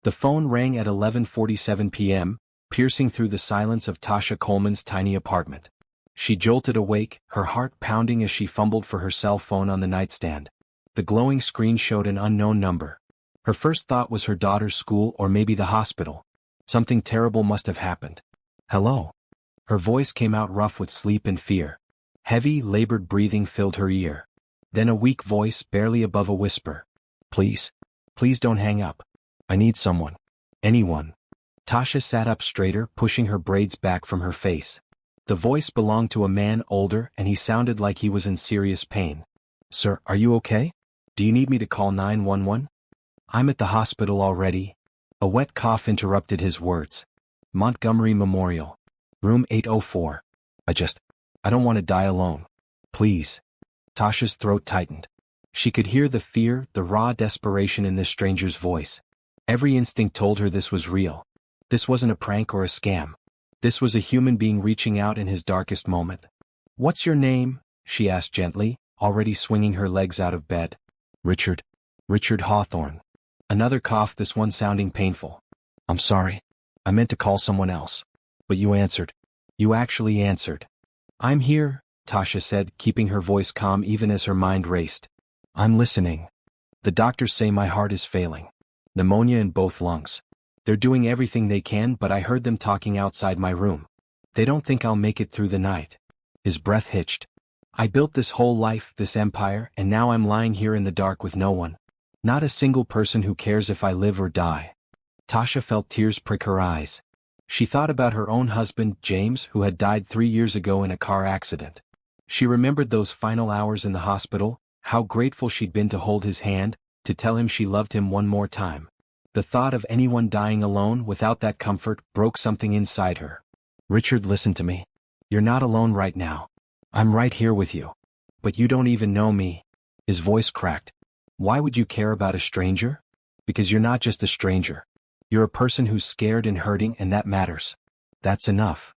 The phone rang at 11:47 p.m., piercing through the silence of Tasha Coleman's tiny apartment. She jolted awake, her heart pounding as she fumbled for her cell phone on the nightstand. The glowing screen showed an unknown number. Her first thought was her daughter's school or maybe the hospital. Something terrible must have happened. Hello? Her voice came out rough with sleep and fear. Heavy, labored breathing filled her ear. Then a weak voice, barely above a whisper. Please. Please don't hang up. I need someone. Anyone. Tasha sat up straighter, pushing her braids back from her face. The voice belonged to a man older, and he sounded like he was in serious pain. Sir, are you okay? Do you need me to call 911? I'm at the hospital already. A wet cough interrupted his words. Montgomery Memorial. Room 804. I don't want to die alone. Please. Tasha's throat tightened. She could hear the fear, the raw desperation in this stranger's voice. Every instinct told her this was real. This wasn't a prank or a scam. This was a human being reaching out in his darkest moment. What's your name? She asked gently, already swinging her legs out of bed. Richard Hawthorne. Another cough, this one sounding painful. I'm sorry. I meant to call someone else. But you answered. You actually answered. I'm here, Tasha said, keeping her voice calm even as her mind raced. I'm listening. The doctors say my heart is failing. Pneumonia in both lungs. They're doing everything they can, but I heard them talking outside my room. They don't think I'll make it through the night. His breath hitched. I built this whole life, this empire, and now I'm lying here in the dark with no one. Not a single person who cares if I live or die. Tasha felt tears prick her eyes. She thought about her own husband, James, who had died 3 years ago in a car accident. She remembered those final hours in the hospital, how grateful she'd been to hold his hand, to tell him she loved him one more time. The thought of anyone dying alone without that comfort broke something inside her. Richard, listen to me. You're not alone right now. I'm right here with you. But you don't even know me. His voice cracked. Why would you care about a stranger? Because you're not just a stranger. You're a person who's scared and hurting, and that matters. That's enough.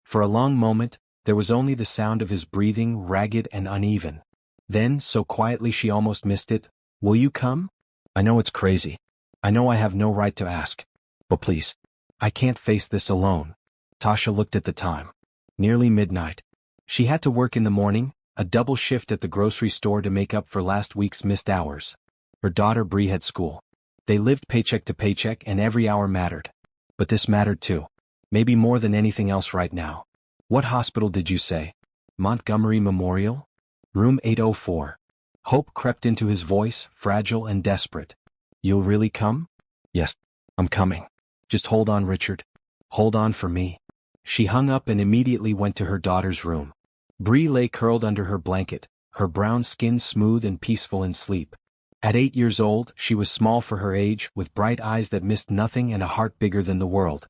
For a long moment, there was only the sound of his breathing, ragged and uneven. Then, so quietly she almost missed it, will you come? I know it's crazy. I know I have no right to ask. But please. I can't face this alone. Tasha looked at the time. Nearly midnight. She had to work in the morning, a double shift at the grocery store to make up for last week's missed hours. Her daughter Bree had school. They lived paycheck to paycheck and every hour mattered. But this mattered too. Maybe more than anything else right now. What hospital did you say? Montgomery Memorial? Room 804. Hope crept into his voice, fragile and desperate. You'll really come? Yes, I'm coming. Just hold on, Richard. Hold on for me. She hung up and immediately went to her daughter's room. Bree lay curled under her blanket, her brown skin smooth and peaceful in sleep. At 8 years old, she was small for her age, with bright eyes that missed nothing and a heart bigger than the world.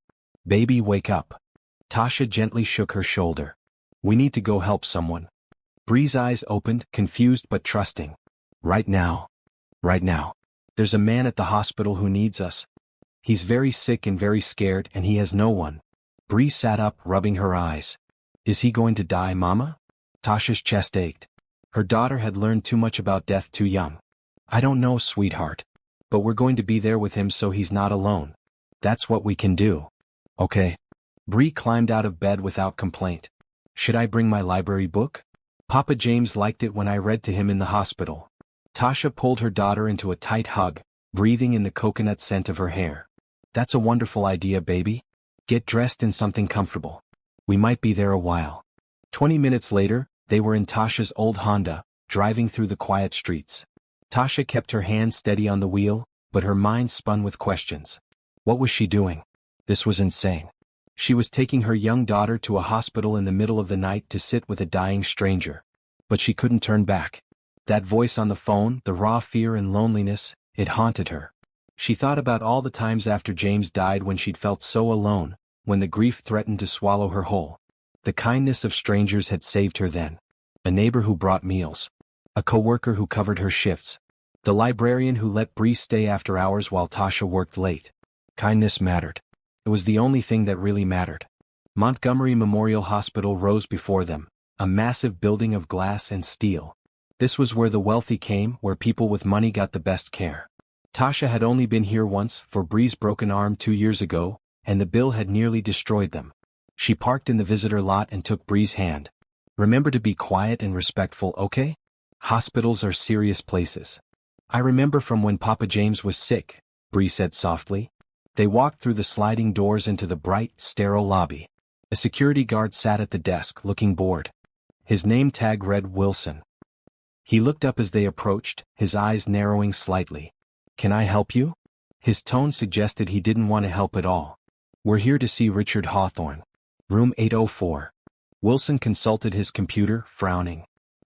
Baby, wake up. Tasha gently shook her shoulder. We need to go help someone. Bree's eyes opened, confused but trusting. Right now. Right now. There's a man at the hospital who needs us. He's very sick and very scared, and he has no one. Bree sat up, rubbing her eyes. Is he going to die, Mama? Tasha's chest ached. Her daughter had learned too much about death too young. I don't know, sweetheart. But we're going to be there with him so he's not alone. That's what we can do. Okay. Bree climbed out of bed without complaint. Should I bring my library book? Papa James liked it when I read to him in the hospital. Tasha pulled her daughter into a tight hug, breathing in the coconut scent of her hair. That's a wonderful idea, baby. Get dressed in something comfortable. We might be there a while. 20 minutes later, they were in Tasha's old Honda, driving through the quiet streets. Tasha kept her hand steady on the wheel, but her mind spun with questions. What was she doing? This was insane. She was taking her young daughter to a hospital in the middle of the night to sit with a dying stranger. But she couldn't turn back. That voice on the phone, the raw fear and loneliness, it haunted her. She thought about all the times after James died when she'd felt so alone, when the grief threatened to swallow her whole. The kindness of strangers had saved her then. A neighbor who brought meals. A coworker who covered her shifts. The librarian who let Bree stay after hours while Tasha worked late. Kindness mattered. It was the only thing that really mattered. Montgomery Memorial Hospital rose before them, a massive building of glass and steel. This was where the wealthy came, where people with money got the best care. Tasha had only been here once for Bree's broken arm 2 years ago, and the bill had nearly destroyed them. She parked in the visitor lot and took Bree's hand. Remember to be quiet and respectful, okay? Hospitals are serious places. I remember from when Papa James was sick, Bree said softly. They walked through the sliding doors into the bright, sterile lobby. A security guard sat at the desk, looking bored. His name tag read Wilson. He looked up as they approached, his eyes narrowing slightly. Can I help you? His tone suggested he didn't want to help at all. We're here to see Richard Hawthorne. Room 804. Wilson consulted his computer, frowning.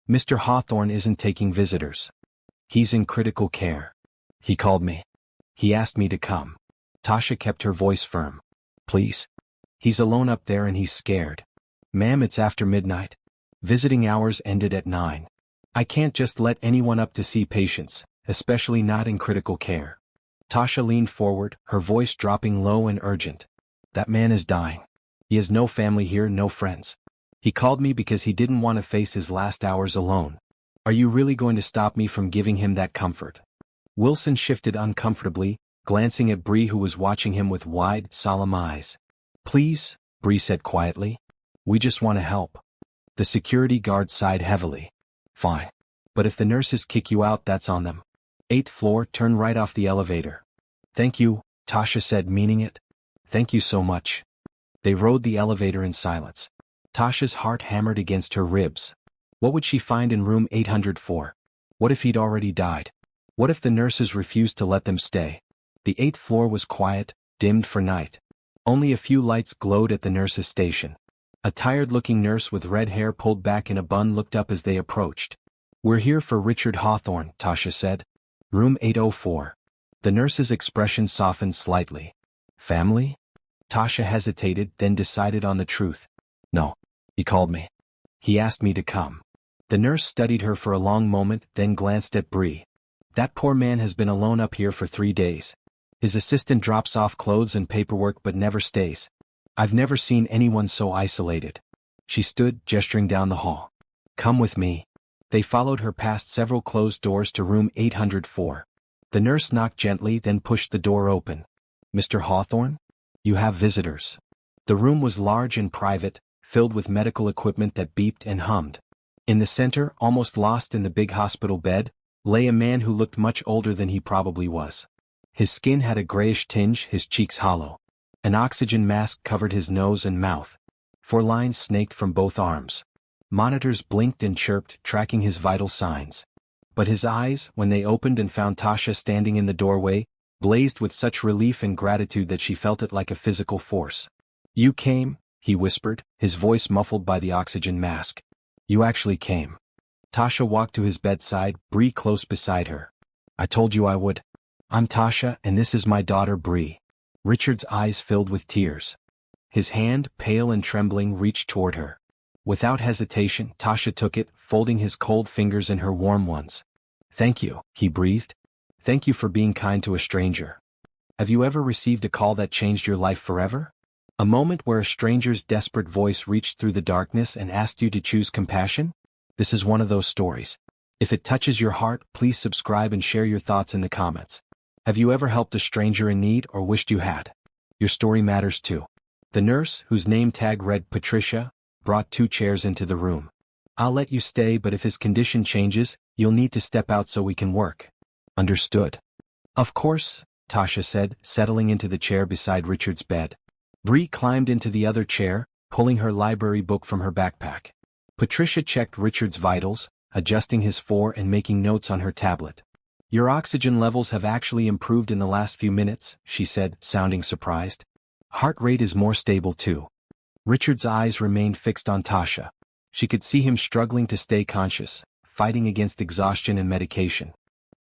Mr. Hawthorne isn't taking visitors. He's in critical care. He called me. He asked me to come. Tasha kept her voice firm. Please. He's alone up there and he's scared. Ma'am, it's after midnight. Visiting hours ended at 9. I can't just let anyone up to see patients, especially not in critical care. Tasha leaned forward, her voice dropping low and urgent. That man is dying. He has no family here, no friends. He called me because he didn't want to face his last hours alone. Are you really going to stop me from giving him that comfort? Wilson shifted uncomfortably, glancing at Bree, who was watching him with wide, solemn eyes. Please, Bree said quietly. We just want to help. The security guard sighed heavily. Fine. But if the nurses kick you out, that's on them. 8th floor, turn right off the elevator. Thank you, Tasha said, meaning it. Thank you so much. They rode the elevator in silence. Tasha's heart hammered against her ribs. What would she find in room 804? What if he'd already died? What if the nurses refused to let them stay? The 8th floor was quiet, dimmed for night. Only a few lights glowed at the nurses' station. A tired-looking nurse with red hair pulled back in a bun looked up as they approached. We're here for Richard Hawthorne, Tasha said. Room 804. The nurse's expression softened slightly. Family? Tasha hesitated, then decided on the truth. No. He called me. He asked me to come. The nurse studied her for a long moment, then glanced at Bree. That poor man has been alone up here for 3 days. His assistant drops off clothes and paperwork but never stays. I've never seen anyone so isolated. She stood, gesturing down the hall. Come with me. They followed her past several closed doors to room 804. The nurse knocked gently, then pushed the door open. Mr. Hawthorne? You have visitors. The room was large and private, filled with medical equipment that beeped and hummed. In the center, almost lost in the big hospital bed, lay a man who looked much older than he probably was. His skin had a grayish tinge, his cheeks hollow. An oxygen mask covered his nose and mouth. 4 lines snaked from both arms. Monitors blinked and chirped, tracking his vital signs. But his eyes, when they opened and found Tasha standing in the doorway, blazed with such relief and gratitude that she felt it like a physical force. You came, he whispered, his voice muffled by the oxygen mask. You actually came. Tasha walked to his bedside, Bree close beside her. I told you I would. I'm Tasha, and this is my daughter Bree. Richard's eyes filled with tears. His hand, pale and trembling, reached toward her. Without hesitation, Tasha took it, folding his cold fingers in her warm ones. Thank you, he breathed. Thank you for being kind to a stranger. Have you ever received a call that changed your life forever? A moment where a stranger's desperate voice reached through the darkness and asked you to choose compassion? This is one of those stories. If it touches your heart, please subscribe and share your thoughts in the comments. Have you ever helped a stranger in need or wished you had? Your story matters too. The nurse, whose name tag read Patricia, brought 2 chairs into the room. I'll let you stay, but if his condition changes, you'll need to step out so we can work. Understood. Of course, Tasha said, settling into the chair beside Richard's bed. Bree climbed into the other chair, pulling her library book from her backpack. Patricia checked Richard's vitals, adjusting his 4 and making notes on her tablet. Your oxygen levels have actually improved in the last few minutes, she said, sounding surprised. Heart rate is more stable too. Richard's eyes remained fixed on Tasha. She could see him struggling to stay conscious, fighting against exhaustion and medication.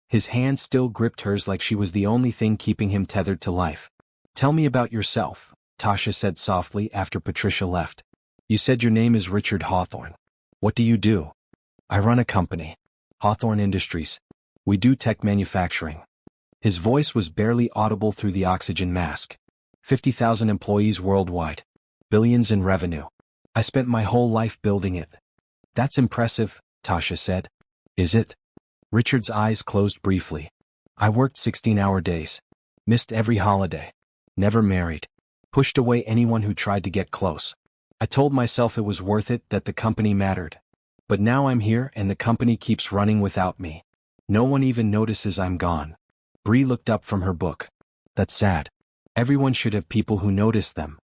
His hand still gripped hers like she was the only thing keeping him tethered to life. Tell me about yourself, Tasha said softly after Patricia left. You said your name is Richard Hawthorne. What do you do? I run a company. Hawthorne Industries. We do tech manufacturing. His voice was barely audible through the oxygen mask. 50,000 employees worldwide. Billions in revenue. I spent my whole life building it. That's impressive, Tasha said. Is it? Richard's eyes closed briefly. I worked 16-hour days. Missed every holiday. Never married. Pushed away anyone who tried to get close. I told myself it was worth it, that the company mattered. But now I'm here and the company keeps running without me. No one even notices I'm gone. Bree looked up from her book. That's sad. Everyone should have people who notice them.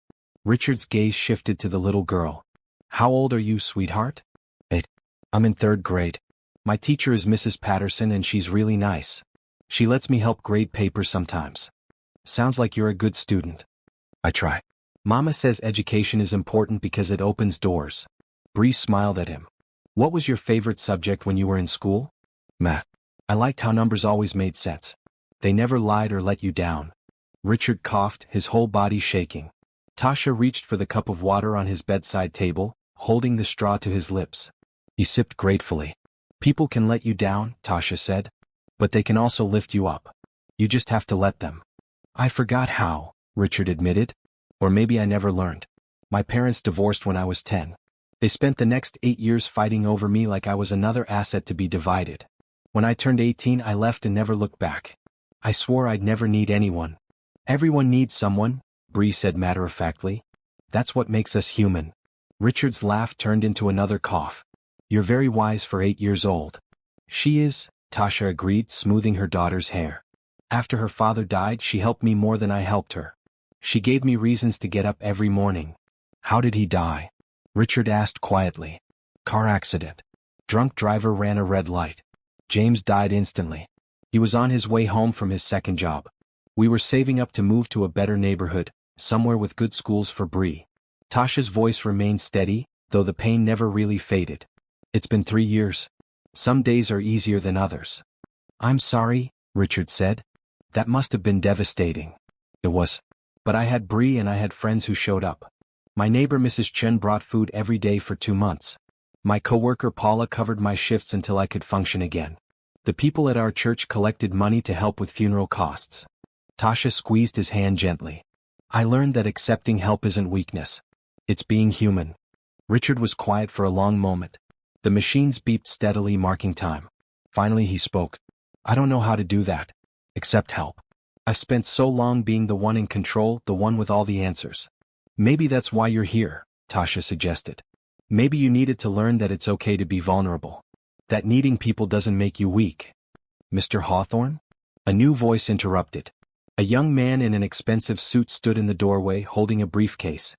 Richard's gaze shifted to the little girl. How old are you, sweetheart? 8. I'm in 3rd grade. My teacher is Mrs. Patterson and she's really nice. She lets me help grade papers sometimes. Sounds like you're a good student. I try. Mama says education is important because it opens doors. Bree smiled at him. What was your favorite subject when you were in school? Math. I liked how numbers always made sense. They never lied or let you down. Richard coughed, his whole body shaking. Tasha reached for the cup of water on his bedside table, holding the straw to his lips. He sipped gratefully. People can let you down, Tasha said. But they can also lift you up. You just have to let them. I forgot how, Richard admitted. Or maybe I never learned. My parents divorced when I was 10. They spent the next 8 years fighting over me like I was another asset to be divided. When I turned 18, I left and never looked back. I swore I'd never need anyone. Everyone needs someone, Bree said matter-of-factly. That's what makes us human. Richard's laugh turned into another cough. You're very wise for 8 years old. She is, Tasha agreed, smoothing her daughter's hair. After her father died, she helped me more than I helped her. She gave me reasons to get up every morning. How did he die? Richard asked quietly. Car accident. Drunk driver ran a red light. James died instantly. He was on his way home from his second job. We were saving up to move to a better neighborhood, somewhere with good schools for Bree. Tasha's voice remained steady, though the pain never really faded. It's been 3 years. Some days are easier than others. I'm sorry, Richard said. That must have been devastating. It was. But I had Bree and I had friends who showed up. My neighbor Mrs. Chen brought food every day for 2 months. My coworker Paula covered my shifts until I could function again. The people at our church collected money to help with funeral costs. Tasha squeezed his hand gently. I learned that accepting help isn't weakness. It's being human. Richard was quiet for a long moment. The machines beeped steadily, marking time. Finally he spoke. I don't know how to do that. Accept help. I've spent so long being the one in control, the one with all the answers. Maybe that's why you're here, Tasha suggested. Maybe you needed to learn that it's okay to be vulnerable. That needing people doesn't make you weak. Mr. Hawthorne? A new voice interrupted. A young man in an expensive suit stood in the doorway holding a briefcase.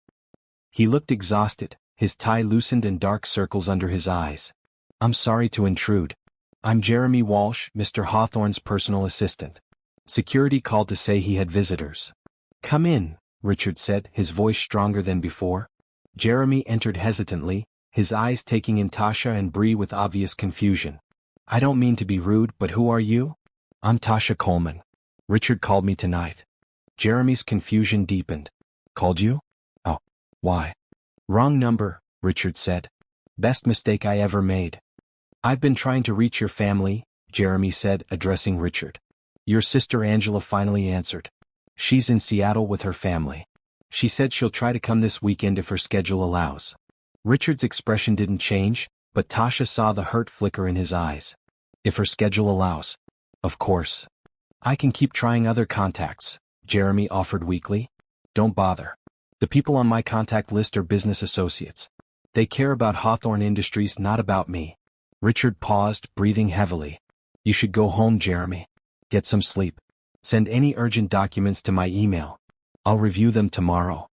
He looked exhausted, his tie loosened and dark circles under his eyes. I'm sorry to intrude. I'm Jeremy Walsh, Mr. Hawthorne's personal assistant. Security called to say he had visitors. Come in, Richard said, his voice stronger than before. Jeremy entered hesitantly, his eyes taking in Tasha and Bree with obvious confusion. I don't mean to be rude, but who are you? I'm Tasha Coleman. Richard called me tonight. Jeremy's confusion deepened. Called you? Oh, why? Wrong number, Richard said. Best mistake I ever made. I've been trying to reach your family, Jeremy said, addressing Richard. Your sister Angela finally answered. She's in Seattle with her family. She said she'll try to come this weekend if her schedule allows. Richard's expression didn't change, but Tasha saw the hurt flicker in his eyes. If her schedule allows. Of course. I can keep trying other contacts, Jeremy offered weakly. Don't bother. The people on my contact list are business associates. They care about Hawthorne Industries, not about me. Richard paused, breathing heavily. You should go home, Jeremy. Get some sleep. Send any urgent documents to my email. I'll review them tomorrow.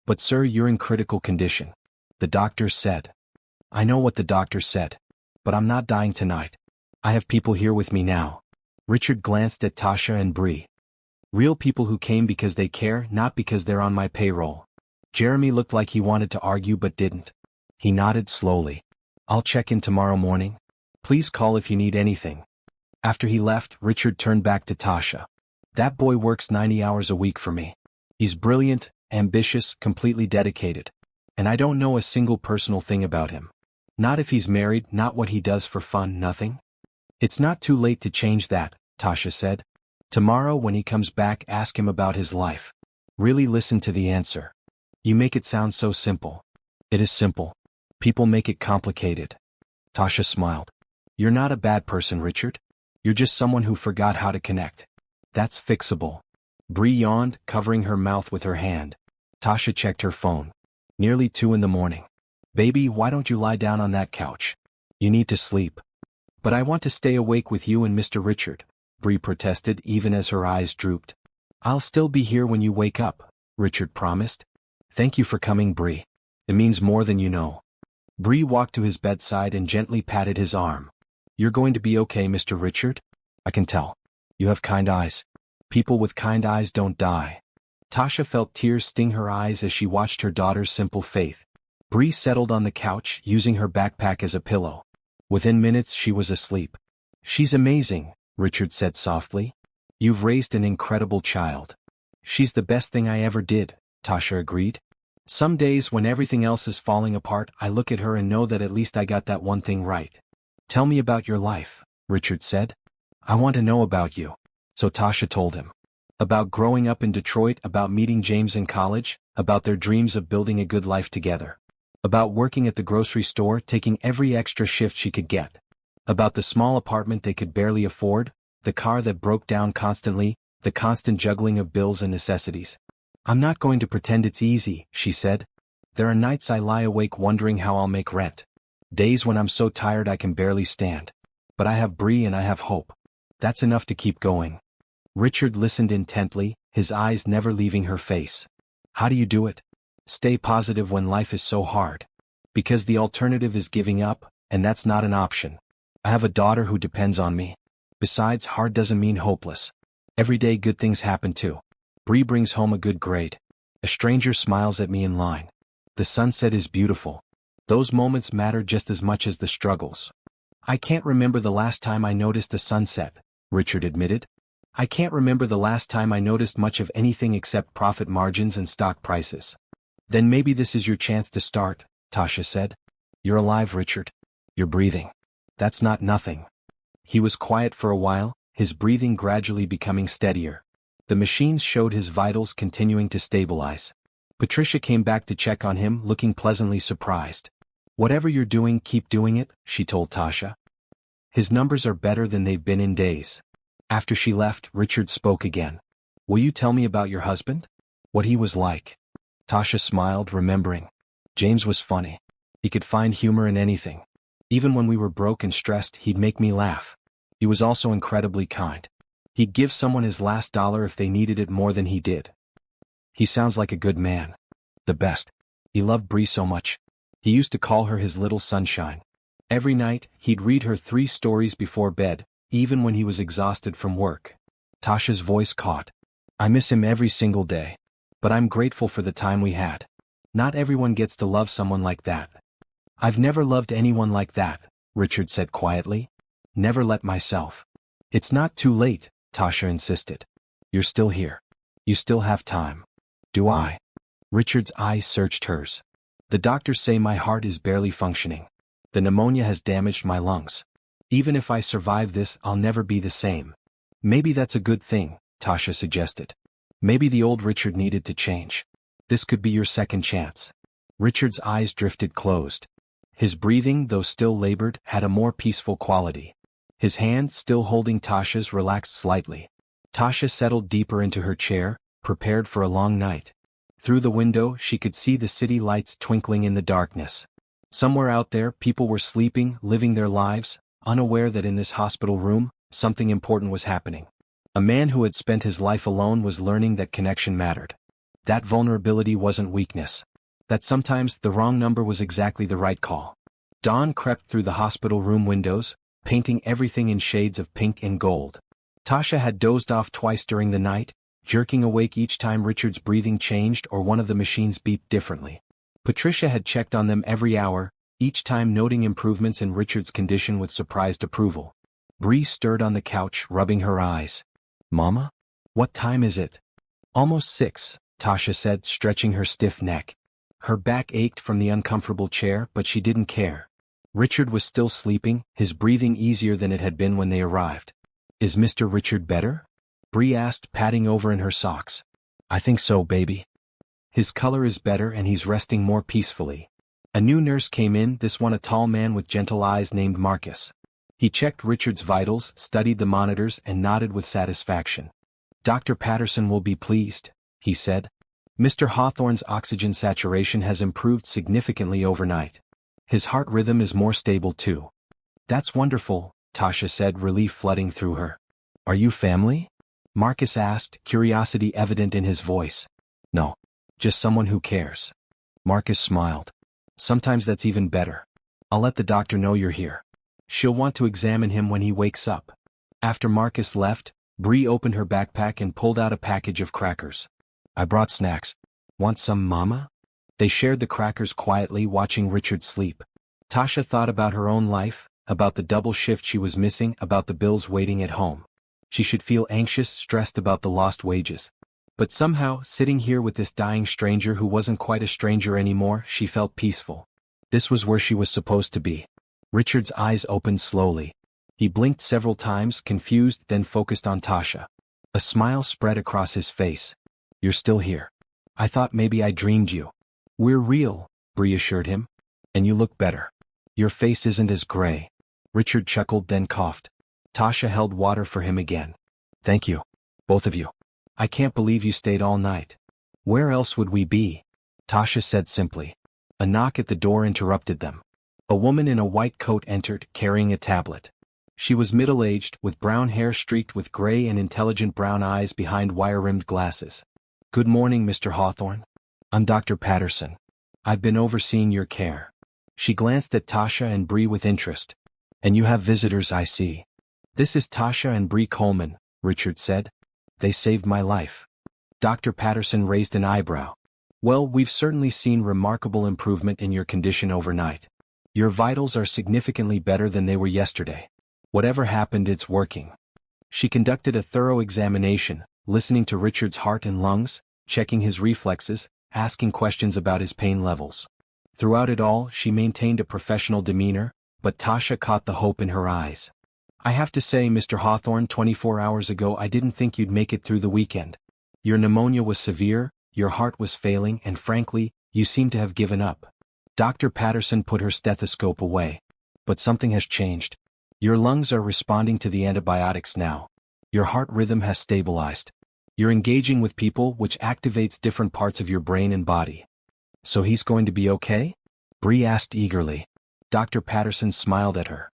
But sir, you're in critical condition. The doctor said. I know what the doctor said. But I'm not dying tonight. I have people here with me now. Richard glanced at Tasha and Bree. Real people who came because they care, not because they're on my payroll. Jeremy looked like he wanted to argue but didn't. He nodded slowly. I'll check in tomorrow morning. Please call if you need anything. After he left, Richard turned back to Tasha. That boy works 90 hours a week for me. He's brilliant, ambitious, completely dedicated. And I don't know a single personal thing about him. Not if he's married, not what he does for fun, nothing. It's not too late to change that, Tasha said. Tomorrow when he comes back, ask him about his life. Really listen to the answer. You make it sound so simple. It is simple. People make it complicated. Tasha smiled. You're not a bad person, Richard. You're just someone who forgot how to connect. That's fixable. Bree yawned, covering her mouth with her hand. Tasha checked her phone. Nearly 2 in the morning. Baby, why don't you lie down on that couch? You need to sleep. But I want to stay awake with you and Mr. Richard, Bree protested even as her eyes drooped. I'll still be here when you wake up, Richard promised. Thank you for coming, Bree. It means more than you know. Bree walked to his bedside and gently patted his arm. You're going to be okay, Mr. Richard? I can tell. You have kind eyes. People with kind eyes don't die. Tasha felt tears sting her eyes as she watched her daughter's simple faith. Bree settled on the couch, using her backpack as a pillow. Within minutes she was asleep. She's amazing, Richard said softly. You've raised an incredible child. She's the best thing I ever did, Tasha agreed. Some days when everything else is falling apart, I look at her and know that at least I got that one thing right. Tell me about your life, Richard said. I want to know about you. So Tasha told him. About growing up in Detroit, about meeting James in college, about their dreams of building a good life together. About working at the grocery store, taking every extra shift she could get. About the small apartment they could barely afford, the car that broke down constantly, the constant juggling of bills and necessities. I'm not going to pretend it's easy, she said. There are nights I lie awake wondering how I'll make rent. Days when I'm so tired I can barely stand. But I have Bree and I have hope. That's enough to keep going. Richard listened intently, his eyes never leaving her face. How do you do it? Stay positive when life is so hard. Because the alternative is giving up, and that's not an option. I have a daughter who depends on me. Besides, hard doesn't mean hopeless. Every day good things happen too. Bree brings home a good grade. A stranger smiles at me in line. The sunset is beautiful. Those moments matter just as much as the struggles. I can't remember the last time I noticed a sunset, Richard admitted. I can't remember the last time I noticed much of anything except profit margins and stock prices. Then maybe this is your chance to start, Tasha said. You're alive, Richard. You're breathing. That's not nothing. He was quiet for a while, his breathing gradually becoming steadier. The machines showed his vitals continuing to stabilize. Patricia came back to check on him, looking pleasantly surprised. Whatever you're doing, keep doing it, she told Tasha. His numbers are better than they've been in days. After she left, Richard spoke again. Will you tell me about your husband? What he was like? Tasha smiled, remembering. James was funny. He could find humor in anything. Even when we were broke and stressed, he'd make me laugh. He was also incredibly kind. He'd give someone his last dollar if they needed it more than he did. He sounds like a good man. The best. He loved Bree so much. He used to call her his little sunshine. Every night, he'd read her 3 stories before bed, even when he was exhausted from work. Tasha's voice caught. I miss him every single day. But I'm grateful for the time we had. Not everyone gets to love someone like that. I've never loved anyone like that, Richard said quietly. Never let myself. It's not too late, Tasha insisted. You're still here. You still have time. Do I? Richard's eyes searched hers. The doctors say my heart is barely functioning. The pneumonia has damaged my lungs. Even if I survive this, I'll never be the same. Maybe that's a good thing, Tasha suggested. Maybe the old Richard needed to change. This could be your second chance. Richard's eyes drifted closed. His breathing, though still labored, had a more peaceful quality. His hand, still holding Tasha's, relaxed slightly. Tasha settled deeper into her chair, prepared for a long night. Through the window, she could see the city lights twinkling in the darkness. Somewhere out there, people were sleeping, living their lives, unaware that in this hospital room, something important was happening. A man who had spent his life alone was learning that connection mattered. That vulnerability wasn't weakness. That sometimes the wrong number was exactly the right call. Dawn crept through the hospital room windows, painting everything in shades of pink and gold. Tasha had dozed off twice during the night, jerking awake each time Richard's breathing changed or one of the machines beeped differently. Patricia had checked on them every hour, each time noting improvements in Richard's condition with surprised approval. Bree stirred on the couch, rubbing her eyes. Mama? What time is it? Almost 6, Tasha said, stretching her stiff neck. Her back ached from the uncomfortable chair, but she didn't care. Richard was still sleeping, his breathing easier than it had been when they arrived. Is Mr. Richard better? Bree asked, patting over in her socks. I think so, baby. His color is better and he's resting more peacefully. A new nurse came in, this one a tall man with gentle eyes named Marcus. He checked Richard's vitals, studied the monitors, and nodded with satisfaction. "Dr. Patterson will be pleased," he said. "Mr. Hawthorne's oxygen saturation has improved significantly overnight. His heart rhythm is more stable too." "That's wonderful," Tasha said, relief flooding through her. "Are you family?" Marcus asked, curiosity evident in his voice. "No. Just someone who cares." Marcus smiled. "Sometimes that's even better. I'll let the doctor know you're here. She'll want to examine him when he wakes up." After Marcus left, Bree opened her backpack and pulled out a package of crackers. "I brought snacks. Want some, Mama?" They shared the crackers quietly, watching Richard sleep. Tasha thought about her own life, about the double shift she was missing, about the bills waiting at home. She should feel anxious, stressed about the lost wages. But somehow, sitting here with this dying stranger who wasn't quite a stranger anymore, she felt peaceful. This was where she was supposed to be. Richard's eyes opened slowly. He blinked several times, confused, then focused on Tasha. A smile spread across his face. "You're still here. I thought maybe I dreamed you." "We're real," Bree assured him. "And you look better. Your face isn't as gray." Richard chuckled, then coughed. Tasha held water for him again. "Thank you. Both of you. I can't believe you stayed all night." "Where else would we be?" Tasha said simply. A knock at the door interrupted them. A woman in a white coat entered, carrying a tablet. She was middle-aged, with brown hair streaked with gray and intelligent brown eyes behind wire-rimmed glasses. "Good morning, Mr. Hawthorne. I'm Dr. Patterson. I've been overseeing your care." She glanced at Tasha and Bree with interest. "And you have visitors, I see." "This is Tasha and Bree Coleman," Richard said. "They saved my life." Dr. Patterson raised an eyebrow. "Well, we've certainly seen remarkable improvement in your condition overnight. Your vitals are significantly better than they were yesterday. Whatever happened, it's working." She conducted a thorough examination, listening to Richard's heart and lungs, checking his reflexes, asking questions about his pain levels. Throughout it all, she maintained a professional demeanor, but Tasha caught the hope in her eyes. "I have to say, Mr. Hawthorne, 24 hours ago I didn't think you'd make it through the weekend. Your pneumonia was severe, your heart was failing, and frankly, you seem to have given up." Dr. Patterson put her stethoscope away. "But something has changed. Your lungs are responding to the antibiotics now. Your heart rhythm has stabilized. You're engaging with people, which activates different parts of your brain and body." "So he's going to be okay?" Bree asked eagerly. Dr. Patterson smiled at her.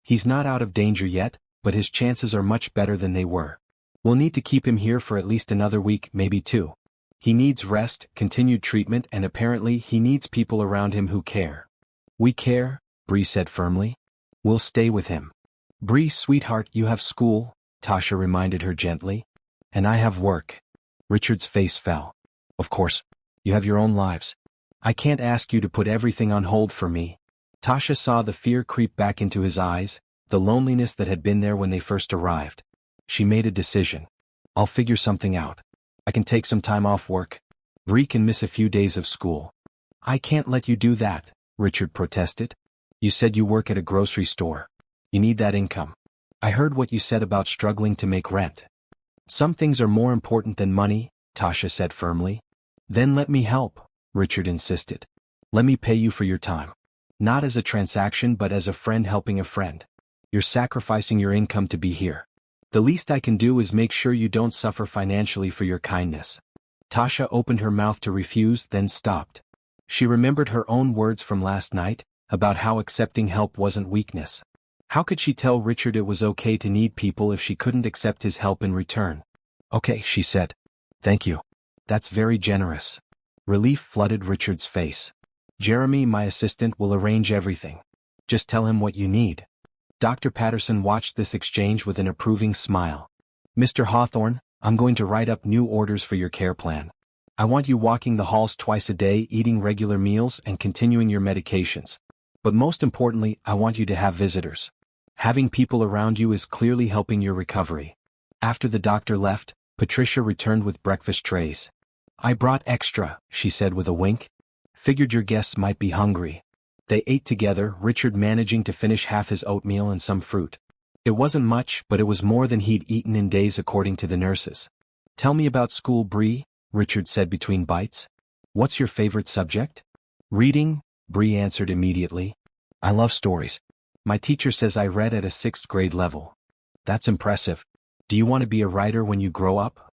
"He's not out of danger yet, but his chances are much better than they were. We'll need to keep him here for at least another week, maybe 2. He needs rest, continued treatment, and apparently he needs people around him who care." "We care," Bree said firmly. "We'll stay with him." "Bree, sweetheart, you have school," Tasha reminded her gently. "And I have work." Richard's face fell. "Of course. You have your own lives. I can't ask you to put everything on hold for me." Tasha saw the fear creep back into his eyes, the loneliness that had been there when they first arrived. She made a decision. "I'll figure something out. I can take some time off work. Bree can miss a few days of school." "I can't let you do that," Richard protested. "You said you work at a grocery store. You need that income. I heard what you said about struggling to make rent." "Some things are more important than money," Tasha said firmly. "Then let me help," Richard insisted. "Let me pay you for your time. Not as a transaction but as a friend helping a friend. You're sacrificing your income to be here. The least I can do is make sure you don't suffer financially for your kindness." Tasha opened her mouth to refuse, then stopped. She remembered her own words from last night, about how accepting help wasn't weakness. How could she tell Richard it was okay to need people if she couldn't accept his help in return? "Okay," she said. "Thank you. That's very generous." Relief flooded Richard's face. "Jeremy, my assistant, will arrange everything. Just tell him what you need." Dr. Patterson watched this exchange with an approving smile. "Mr. Hawthorne, I'm going to write up new orders for your care plan. I want you walking the halls twice a day, eating regular meals, and continuing your medications. But most importantly, I want you to have visitors. Having people around you is clearly helping your recovery." After the doctor left, Patricia returned with breakfast trays. "I brought extra," she said with a wink. "Figured your guests might be hungry." They ate together, Richard managing to finish half his oatmeal and some fruit. It wasn't much, but it was more than he'd eaten in days according to the nurses. "Tell me about school, Bree," Richard said between bites. "What's your favorite subject?" "Reading," Bree answered immediately. "I love stories. My teacher says I read at a 6th grade level. That's impressive. Do you want to be a writer when you grow up?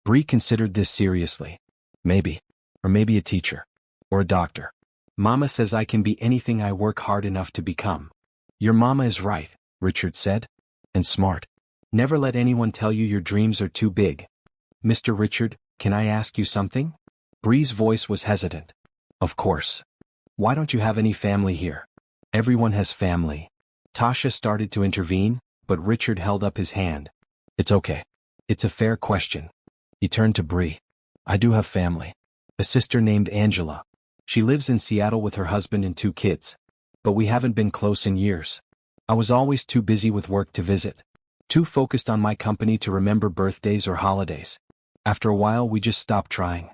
Bree considered this seriously. Maybe. Or maybe a teacher. Or a doctor. Mama says I can be anything I work hard enough to become. Your mama is right, Richard said. And smart. Never let anyone tell you your dreams are too big. Mr. Richard, can I ask you something? Bree's voice was hesitant. Of course. Why don't you have any family here? Everyone has family. Tasha started to intervene, but Richard held up his hand. It's okay. It's a fair question. He turned to Bree. I do have family. A sister named Angela. She lives in Seattle with her husband and 2 kids. But we haven't been close in years. I was always too busy with work to visit. Too focused on my company to remember birthdays or holidays. After a while we just stopped trying.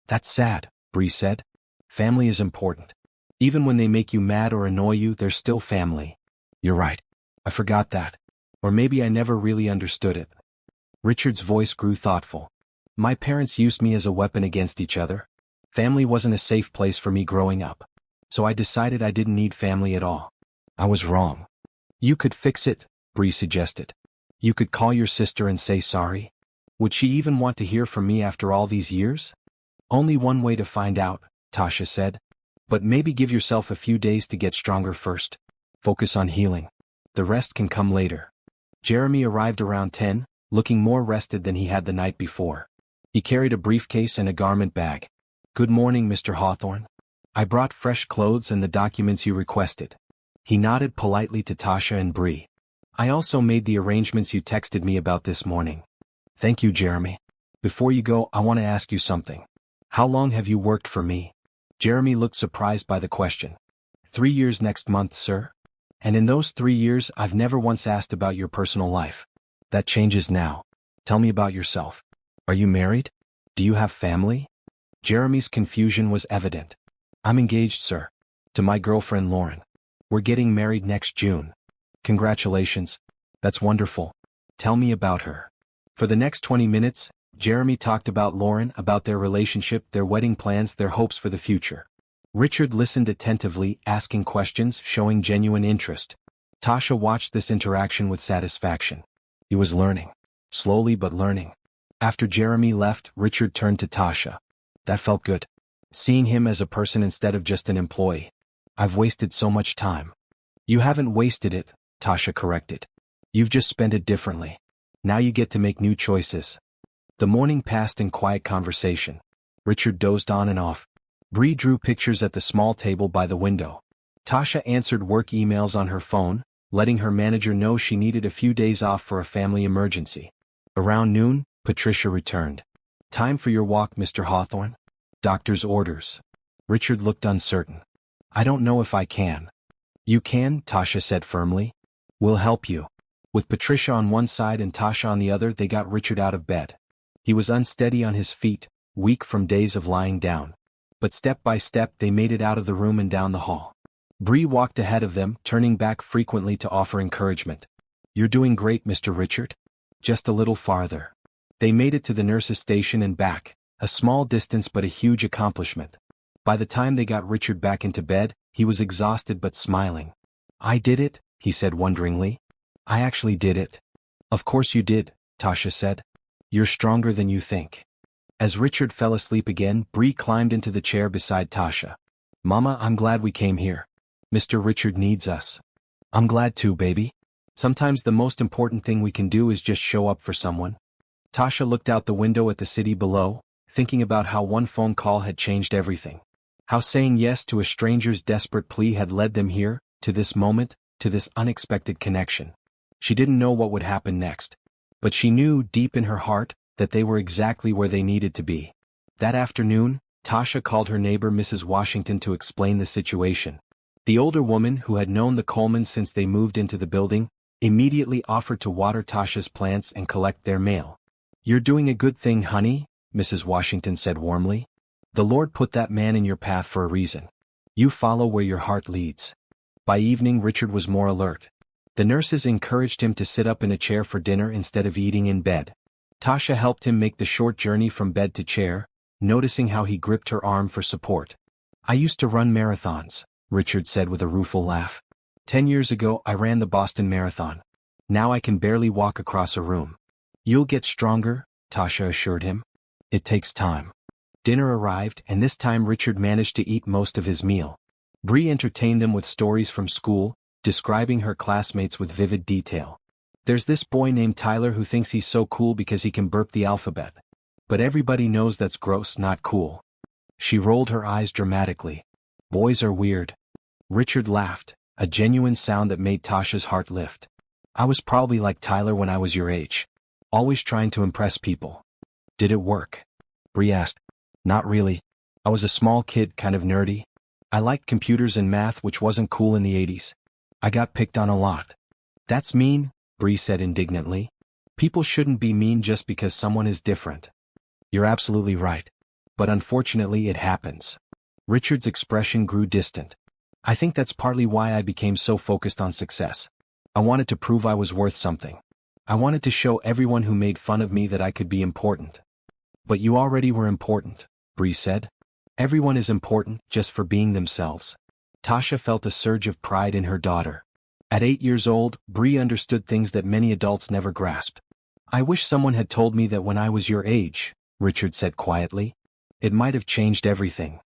That's sad, Bree said. Family is important. Even when they make you mad or annoy you, they're still family. You're right. I forgot that. Or maybe I never really understood it. Richard's voice grew thoughtful. My parents used me as a weapon against each other. Family wasn't a safe place for me growing up. So I decided I didn't need family at all. I was wrong. You could fix it, Bree suggested. You could call your sister and say sorry. Would she even want to hear from me after all these years? Only one way to find out, Tasha said. But maybe give yourself a few days to get stronger first. Focus on healing. The rest can come later. Jeremy arrived around 10, looking more rested than he had the night before. He carried a briefcase and a garment bag. Good morning, Mr. Hawthorne. I brought fresh clothes and the documents you requested. He nodded politely to Tasha and Bree. I also made the arrangements you texted me about this morning. Thank you, Jeremy. Before you go, I want to ask you something. How long have you worked for me? Jeremy looked surprised by the question. 3 years next month, sir. And in those 3 years, I've never once asked about your personal life. That changes now. Tell me about yourself. Are you married? Do you have family? Jeremy's confusion was evident. I'm engaged, sir. To my girlfriend Lauren. We're getting married next June. Congratulations. That's wonderful. Tell me about her. For the next 20 minutes, Jeremy talked about Lauren, about their relationship, their wedding plans, their hopes for the future. Richard listened attentively, asking questions, showing genuine interest. Tasha watched this interaction with satisfaction. He was learning. Slowly but learning. After Jeremy left, Richard turned to Tasha. That felt good. Seeing him as a person instead of just an employee. I've wasted so much time. You haven't wasted it, Tasha corrected. You've just spent it differently. Now you get to make new choices. The morning passed in quiet conversation. Richard dozed on and off. Bree drew pictures at the small table by the window. Tasha answered work emails on her phone, letting her manager know she needed a few days off for a family emergency. Around noon, Patricia returned. Time for your walk, Mr. Hawthorne? Doctor's orders. Richard looked uncertain. I don't know if I can. You can, Tasha said firmly. We'll help you. With Patricia on one side and Tasha on the other, they got Richard out of bed. He was unsteady on his feet, weak from days of lying down. But step by step they made it out of the room and down the hall. Bree walked ahead of them, turning back frequently to offer encouragement. You're doing great, Mr. Richard. Just a little farther. They made it to the nurse's station and back, a small distance but a huge accomplishment. By the time they got Richard back into bed, he was exhausted but smiling. I did it, he said wonderingly. I actually did it. Of course you did, Tasha said. You're stronger than you think. As Richard fell asleep again, Bree climbed into the chair beside Tasha. Mama, I'm glad we came here. Mr. Richard needs us. I'm glad too, baby. Sometimes the most important thing we can do is just show up for someone. Tasha looked out the window at the city below, thinking about how one phone call had changed everything. How saying yes to a stranger's desperate plea had led them here, to this moment, to this unexpected connection. She didn't know what would happen next. But she knew, deep in her heart, that they were exactly where they needed to be. That afternoon, Tasha called her neighbor Mrs. Washington to explain the situation. The older woman, who had known the Colemans since they moved into the building, immediately offered to water Tasha's plants and collect their mail. You're doing a good thing, honey, Mrs. Washington said warmly. The Lord put that man in your path for a reason. You follow where your heart leads. By evening, Richard was more alert. The nurses encouraged him to sit up in a chair for dinner instead of eating in bed. Tasha helped him make the short journey from bed to chair, noticing how he gripped her arm for support. I used to run marathons, Richard said with a rueful laugh. 10 years ago I ran the Boston Marathon. Now I can barely walk across a room. You'll get stronger, Tasha assured him. It takes time. Dinner arrived, and this time Richard managed to eat most of his meal. Bree entertained them with stories from school, describing her classmates with vivid detail. There's this boy named Tyler who thinks he's so cool because he can burp the alphabet. But everybody knows that's gross, not cool. She rolled her eyes dramatically. Boys are weird. Richard laughed, a genuine sound that made Tasha's heart lift. I was probably like Tyler when I was your age. Always trying to impress people. Did it work? Bree asked. Not really. I was a small kid, kind of nerdy. I liked computers and math, which wasn't cool in the 80s. I got picked on a lot. That's mean, Bree said indignantly. People shouldn't be mean just because someone is different. You're absolutely right. But unfortunately it happens. Richard's expression grew distant. I think that's partly why I became so focused on success. I wanted to prove I was worth something. I wanted to show everyone who made fun of me that I could be important. But you already were important, Bree said. Everyone is important just for being themselves. Tasha felt a surge of pride in her daughter. At 8 years old, Bree understood things that many adults never grasped. I wish someone had told me that when I was your age, Richard said quietly. It might have changed everything.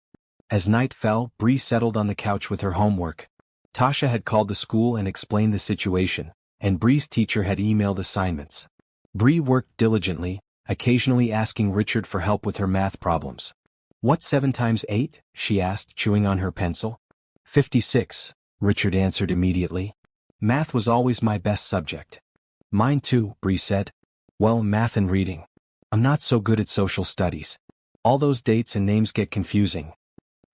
As night fell, Bree settled on the couch with her homework. Tasha had called the school and explained the situation, and Bree's teacher had emailed assignments. Bree worked diligently, occasionally asking Richard for help with her math problems. What's 7 times 8? She asked, chewing on her pencil. 56, Richard answered immediately. Math was always my best subject. Mine too, Bree said. Well, math and reading. I'm not so good at social studies. All those dates and names get confusing.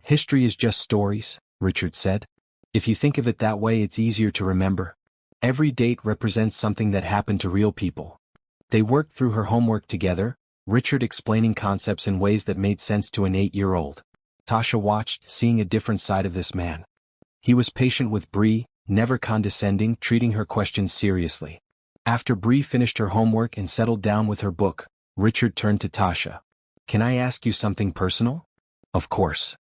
History is just stories, Richard said. If you think of it that way, it's easier to remember. Every date represents something that happened to real people. They worked through her homework together, Richard explaining concepts in ways that made sense to an 8-year-old. Tasha watched, seeing a different side of this man. He was patient with Bree, never condescending, treating her questions seriously. After Bree finished her homework and settled down with her book, Richard turned to Tasha. Can I ask you something personal? Of course.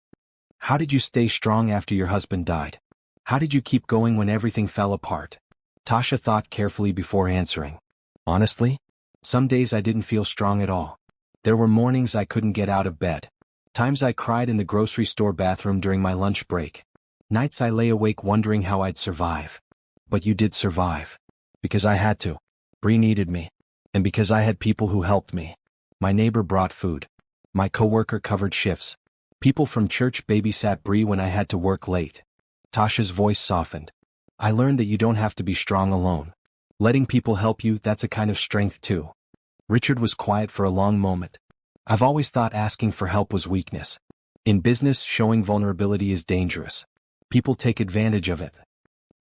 How did you stay strong after your husband died? How did you keep going when everything fell apart? Tasha thought carefully before answering. Honestly? Some days I didn't feel strong at all. There were mornings I couldn't get out of bed. Times I cried in the grocery store bathroom during my lunch break. Nights I lay awake wondering how I'd survive. But you did survive. Because I had to. Bree needed me. And because I had people who helped me. My neighbor brought food. My coworker covered shifts. People from church babysat Bree when I had to work late. Tasha's voice softened. I learned that you don't have to be strong alone. Letting people help you, that's a kind of strength too. Richard was quiet for a long moment. I've always thought asking for help was weakness. In business, showing vulnerability is dangerous. People take advantage of it.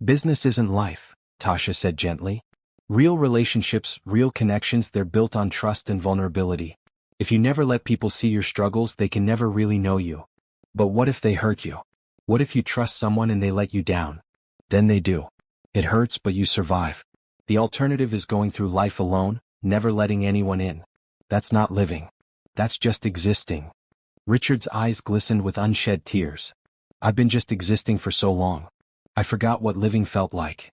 Business isn't life, Tasha said gently. Real relationships, real connections, they're built on trust and vulnerability. If you never let people see your struggles, they can never really know you. But what if they hurt you? What if you trust someone and they let you down? Then they do. It hurts, but you survive. The alternative is going through life alone, never letting anyone in. That's not living. That's just existing. Richard's eyes glistened with unshed tears. I've been just existing for so long. I forgot what living felt like.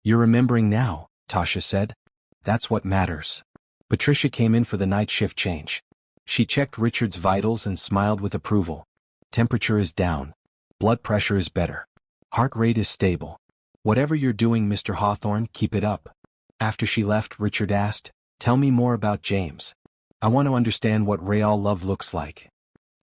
You're remembering now, Tasha said. That's what matters. Patricia came in for the night shift change. She checked Richard's vitals and smiled with approval. Temperature is down. Blood pressure is better. Heart rate is stable. Whatever you're doing, Mr. Hawthorne, keep it up. After she left, Richard asked, Tell me more about James. I want to understand what real love looks like.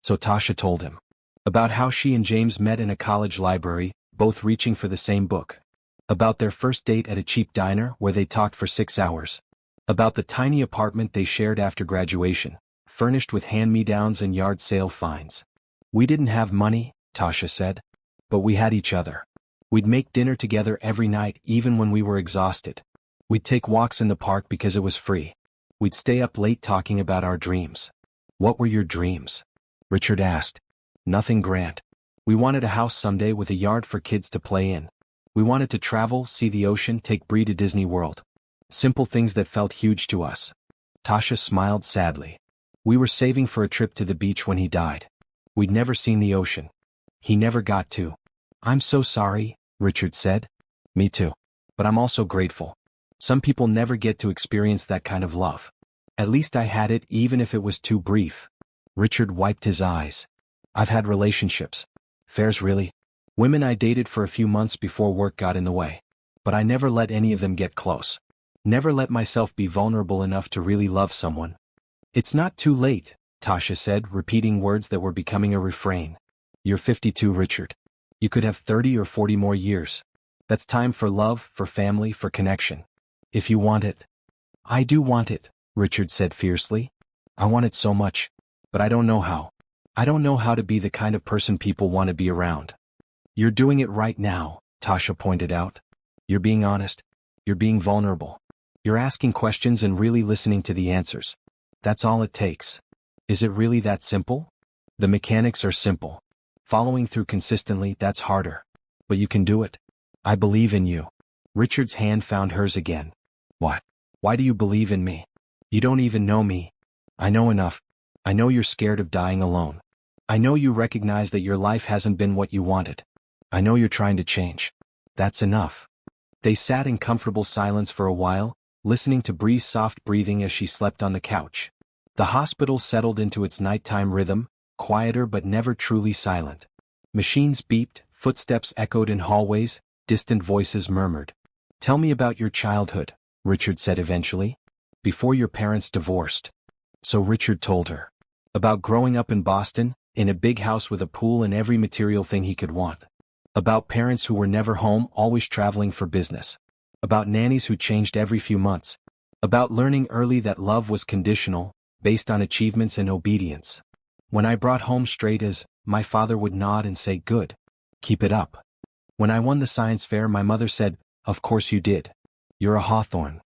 So Tasha told him. About how she and James met in a college library, both reaching for the same book. About their first date at a cheap diner where they talked for 6 hours. About the tiny apartment they shared after graduation, furnished with hand-me-downs and yard sale finds. We didn't have money, Tasha said. But we had each other. We'd make dinner together every night, even when we were exhausted. We'd take walks in the park because it was free. We'd stay up late talking about our dreams. What were your dreams? Richard asked. Nothing grand. We wanted a house someday with a yard for kids to play in. We wanted to travel, see the ocean, take Bree to Disney World. Simple things that felt huge to us. Tasha smiled sadly. We were saving for a trip to the beach when he died. We'd never seen the ocean. He never got to. I'm so sorry, Richard said. Me too. But I'm also grateful. Some people never get to experience that kind of love. At least I had it, even if it was too brief. Richard wiped his eyes. I've had relationships. Affairs, really. Women I dated for a few months before work got in the way. But I never let any of them get close. Never let myself be vulnerable enough to really love someone. It's not too late, Tasha said, repeating words that were becoming a refrain. You're 52, Richard. You could have 30 or 40 more years. That's time for love, for family, for connection. If you want it. I do want it, Richard said fiercely. I want it so much. But I don't know how. I don't know how to be the kind of person people want to be around. You're doing it right now, Tasha pointed out. You're being honest. You're being vulnerable. You're asking questions and really listening to the answers. That's all it takes. Is it really that simple? The mechanics are simple. Following through consistently, that's harder. But you can do it. I believe in you. Richard's hand found hers again. What? Why do you believe in me? You don't even know me. I know enough. I know you're scared of dying alone. I know you recognize that your life hasn't been what you wanted. I know you're trying to change. That's enough. They sat in comfortable silence for a while, listening to Bree's soft breathing as she slept on the couch. The hospital settled into its nighttime rhythm, quieter but never truly silent. Machines beeped, footsteps echoed in hallways, distant voices murmured. Tell me about your childhood, Richard said eventually. Before your parents divorced. So Richard told her. About growing up in Boston, in a big house with a pool and every material thing he could want. About parents who were never home, always traveling for business. About nannies who changed every few months. About learning early that love was conditional, based on achievements and obedience. When I brought home straight A's, my father would nod and say, good. Keep it up. When I won the science fair, my mother said, of course you did. You're a Hawthorne.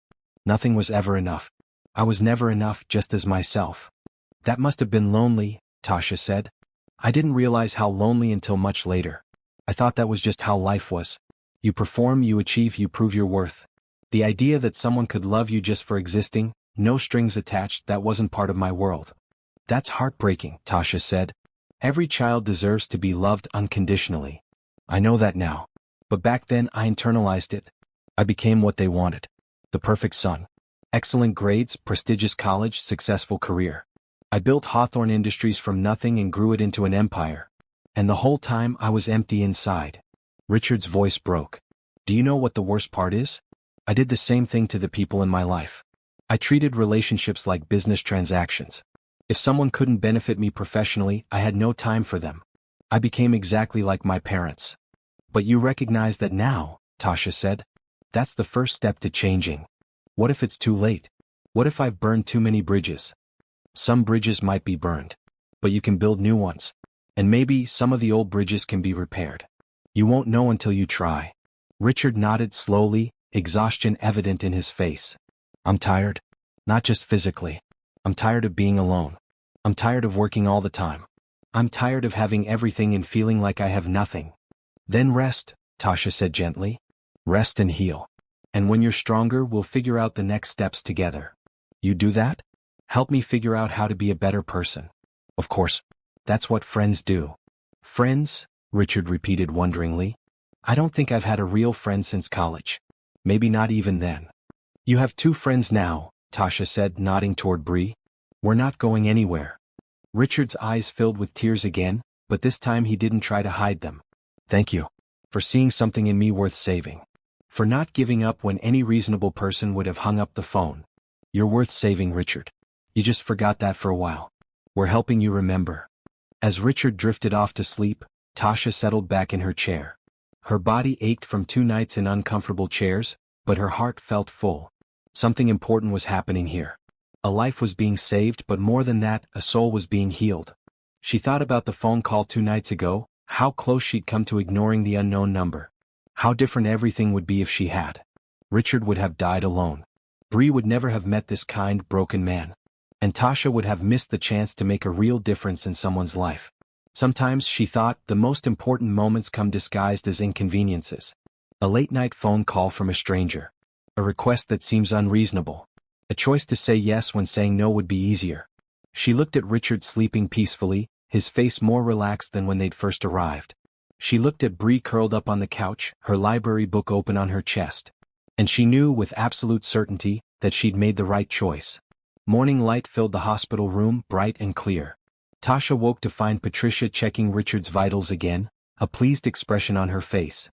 Nothing was ever enough. I was never enough, just as myself. That must have been lonely, Tasha said. I didn't realize how lonely until much later. I thought that was just how life was. You perform, you achieve, you prove your worth. The idea that someone could love you just for existing, no strings attached, that wasn't part of my world. That's heartbreaking, Tasha said. Every child deserves to be loved unconditionally. I know that now. But back then I internalized it. I became what they wanted. The perfect son. Excellent grades, prestigious college, successful career. I built Hawthorne Industries from nothing and grew it into an empire. And the whole time I was empty inside. Richard's voice broke. Do you know what the worst part is? I did the same thing to the people in my life. I treated relationships like business transactions. If someone couldn't benefit me professionally, I had no time for them. I became exactly like my parents. But you recognize that now, Tasha said. That's the first step to changing. What if it's too late? What if I've burned too many bridges? Some bridges might be burned. But you can build new ones. And maybe some of the old bridges can be repaired. You won't know until you try. Richard nodded slowly, exhaustion evident in his face. I'm tired. Not just physically. I'm tired of being alone. I'm tired of working all the time. I'm tired of having everything and feeling like I have nothing. Then rest, Tasha said gently. Rest and heal. And when you're stronger, we'll figure out the next steps together. You do that? Help me figure out how to be a better person. Of course. That's what friends do. Friends? Richard repeated wonderingly. I don't think I've had a real friend since college. Maybe not even then. You have 2 friends now, Tasha said, nodding toward Bree. We're not going anywhere. Richard's eyes filled with tears again, but this time he didn't try to hide them. Thank you. For seeing something in me worth saving. For not giving up when any reasonable person would have hung up the phone. You're worth saving, Richard. You just forgot that for a while. We're helping you remember. As Richard drifted off to sleep, Tasha settled back in her chair. Her body ached from 2 nights in uncomfortable chairs, but her heart felt full. Something important was happening here. A life was being saved, but more than that, a soul was being healed. She thought about the phone call 2 nights ago, how close she'd come to ignoring the unknown number. How different everything would be if she had. Richard would have died alone. Bree would never have met this kind, broken man. And Tasha would have missed the chance to make a real difference in someone's life. Sometimes, she thought, the most important moments come disguised as inconveniences. A late-night phone call from a stranger. A request that seems unreasonable. A choice to say yes when saying no would be easier. She looked at Richard sleeping peacefully, his face more relaxed than when they'd first arrived. She looked at Bree curled up on the couch, her library book open on her chest. And she knew with absolute certainty that she'd made the right choice. Morning light filled the hospital room, bright and clear. Tasha woke to find Patricia checking Richard's vitals again, a pleased expression on her face.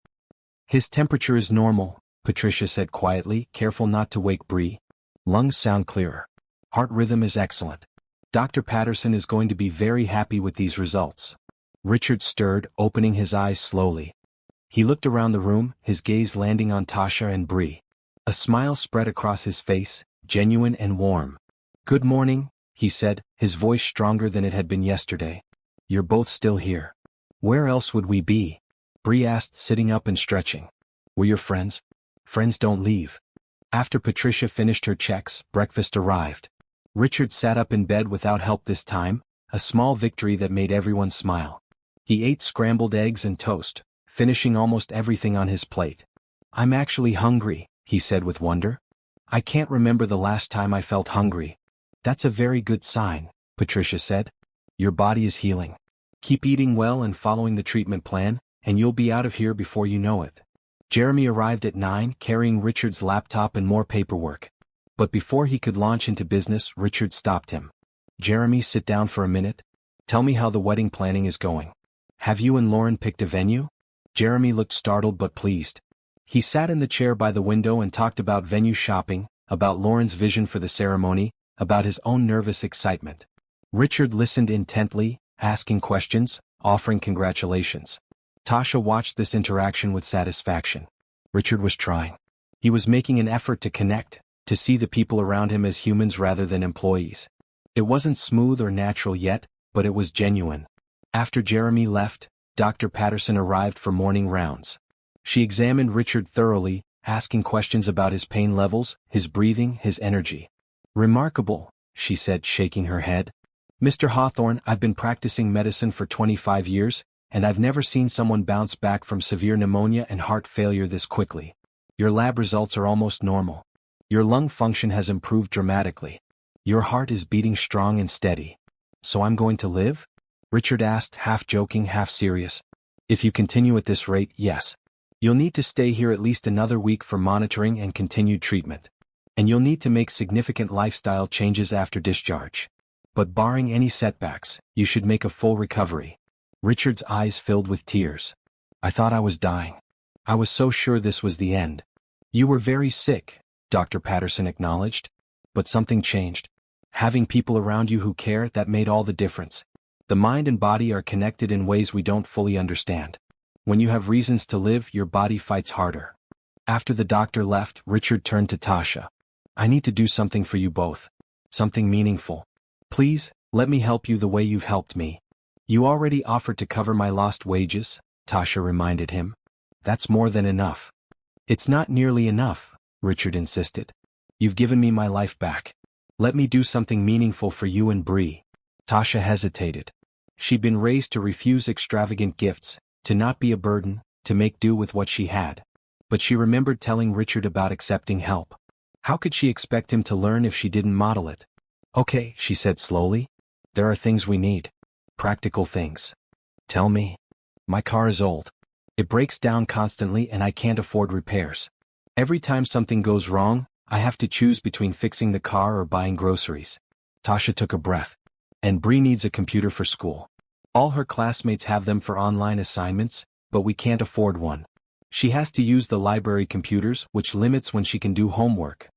"His temperature is normal," Patricia said quietly, careful not to wake Bree. "Lungs sound clearer. Heart rhythm is excellent. Dr. Patterson is going to be very happy with these results." Richard stirred, opening his eyes slowly. He looked around the room, his gaze landing on Tasha and Bree. A smile spread across his face, genuine and warm. "Good morning," he said, his voice stronger than it had been yesterday. "You're both still here. Where else would we be?" Bree asked, sitting up and stretching. "We're your friends. Friends don't leave." After Patricia finished her checks, breakfast arrived. Richard sat up in bed without help this time, a small victory that made everyone smile. He ate scrambled eggs and toast, finishing almost everything on his plate. "I'm actually hungry," he said with wonder. "I can't remember the last time I felt hungry." "That's a very good sign," Patricia said. "Your body is healing. Keep eating well and following the treatment plan, and you'll be out of here before you know it." Jeremy arrived at 9, carrying Richard's laptop and more paperwork. But before he could launch into business, Richard stopped him. "Jeremy, sit down for a minute. Tell me how the wedding planning is going. Have you and Lauren picked a venue?" Jeremy looked startled but pleased. He sat in the chair by the window and talked about venue shopping, about Lauren's vision for the ceremony, about his own nervous excitement. Richard listened intently, asking questions, offering congratulations. Tasha watched this interaction with satisfaction. Richard was trying. He was making an effort to connect, to see the people around him as humans rather than employees. It wasn't smooth or natural yet, but it was genuine. After Jeremy left, Dr. Patterson arrived for morning rounds. She examined Richard thoroughly, asking questions about his pain levels, his breathing, his energy. "Remarkable," she said, shaking her head. "Mr. Hawthorne, I've been practicing medicine for 25 years, and I've never seen someone bounce back from severe pneumonia and heart failure this quickly. Your lab results are almost normal. Your lung function has improved dramatically. Your heart is beating strong and steady. So I'm going to live?" Richard asked, half joking, half serious. "If you continue at this rate, yes. You'll need to stay here at least another week for monitoring and continued treatment. And you'll need to make significant lifestyle changes after discharge. But barring any setbacks, you should make a full recovery." Richard's eyes filled with tears. "I thought I was dying. I was so sure this was the end." "You were very sick," Dr. Patterson acknowledged. "But something changed. Having people around you who care, that made all the difference. The mind and body are connected in ways we don't fully understand. When you have reasons to live, your body fights harder." After the doctor left, Richard turned to Tasha. "I need to do something for you both. Something meaningful. Please, let me help you the way you've helped me." "You already offered to cover my lost wages," Tasha reminded him. "That's more than enough." "It's not nearly enough," Richard insisted. "You've given me my life back. Let me do something meaningful for you and Bree." Tasha hesitated. She'd been raised to refuse extravagant gifts, to not be a burden, to make do with what she had. But she remembered telling Richard about accepting help. How could she expect him to learn if she didn't model it? "Okay," she said slowly. "There are things we need. Practical things." "Tell me." "My car is old. It breaks down constantly and I can't afford repairs. Every time something goes wrong, I have to choose between fixing the car or buying groceries." Tasha took a breath. "And Bree needs a computer for school. All her classmates have them for online assignments, but we can't afford one. She has to use the library computers, which limits when she can do homework."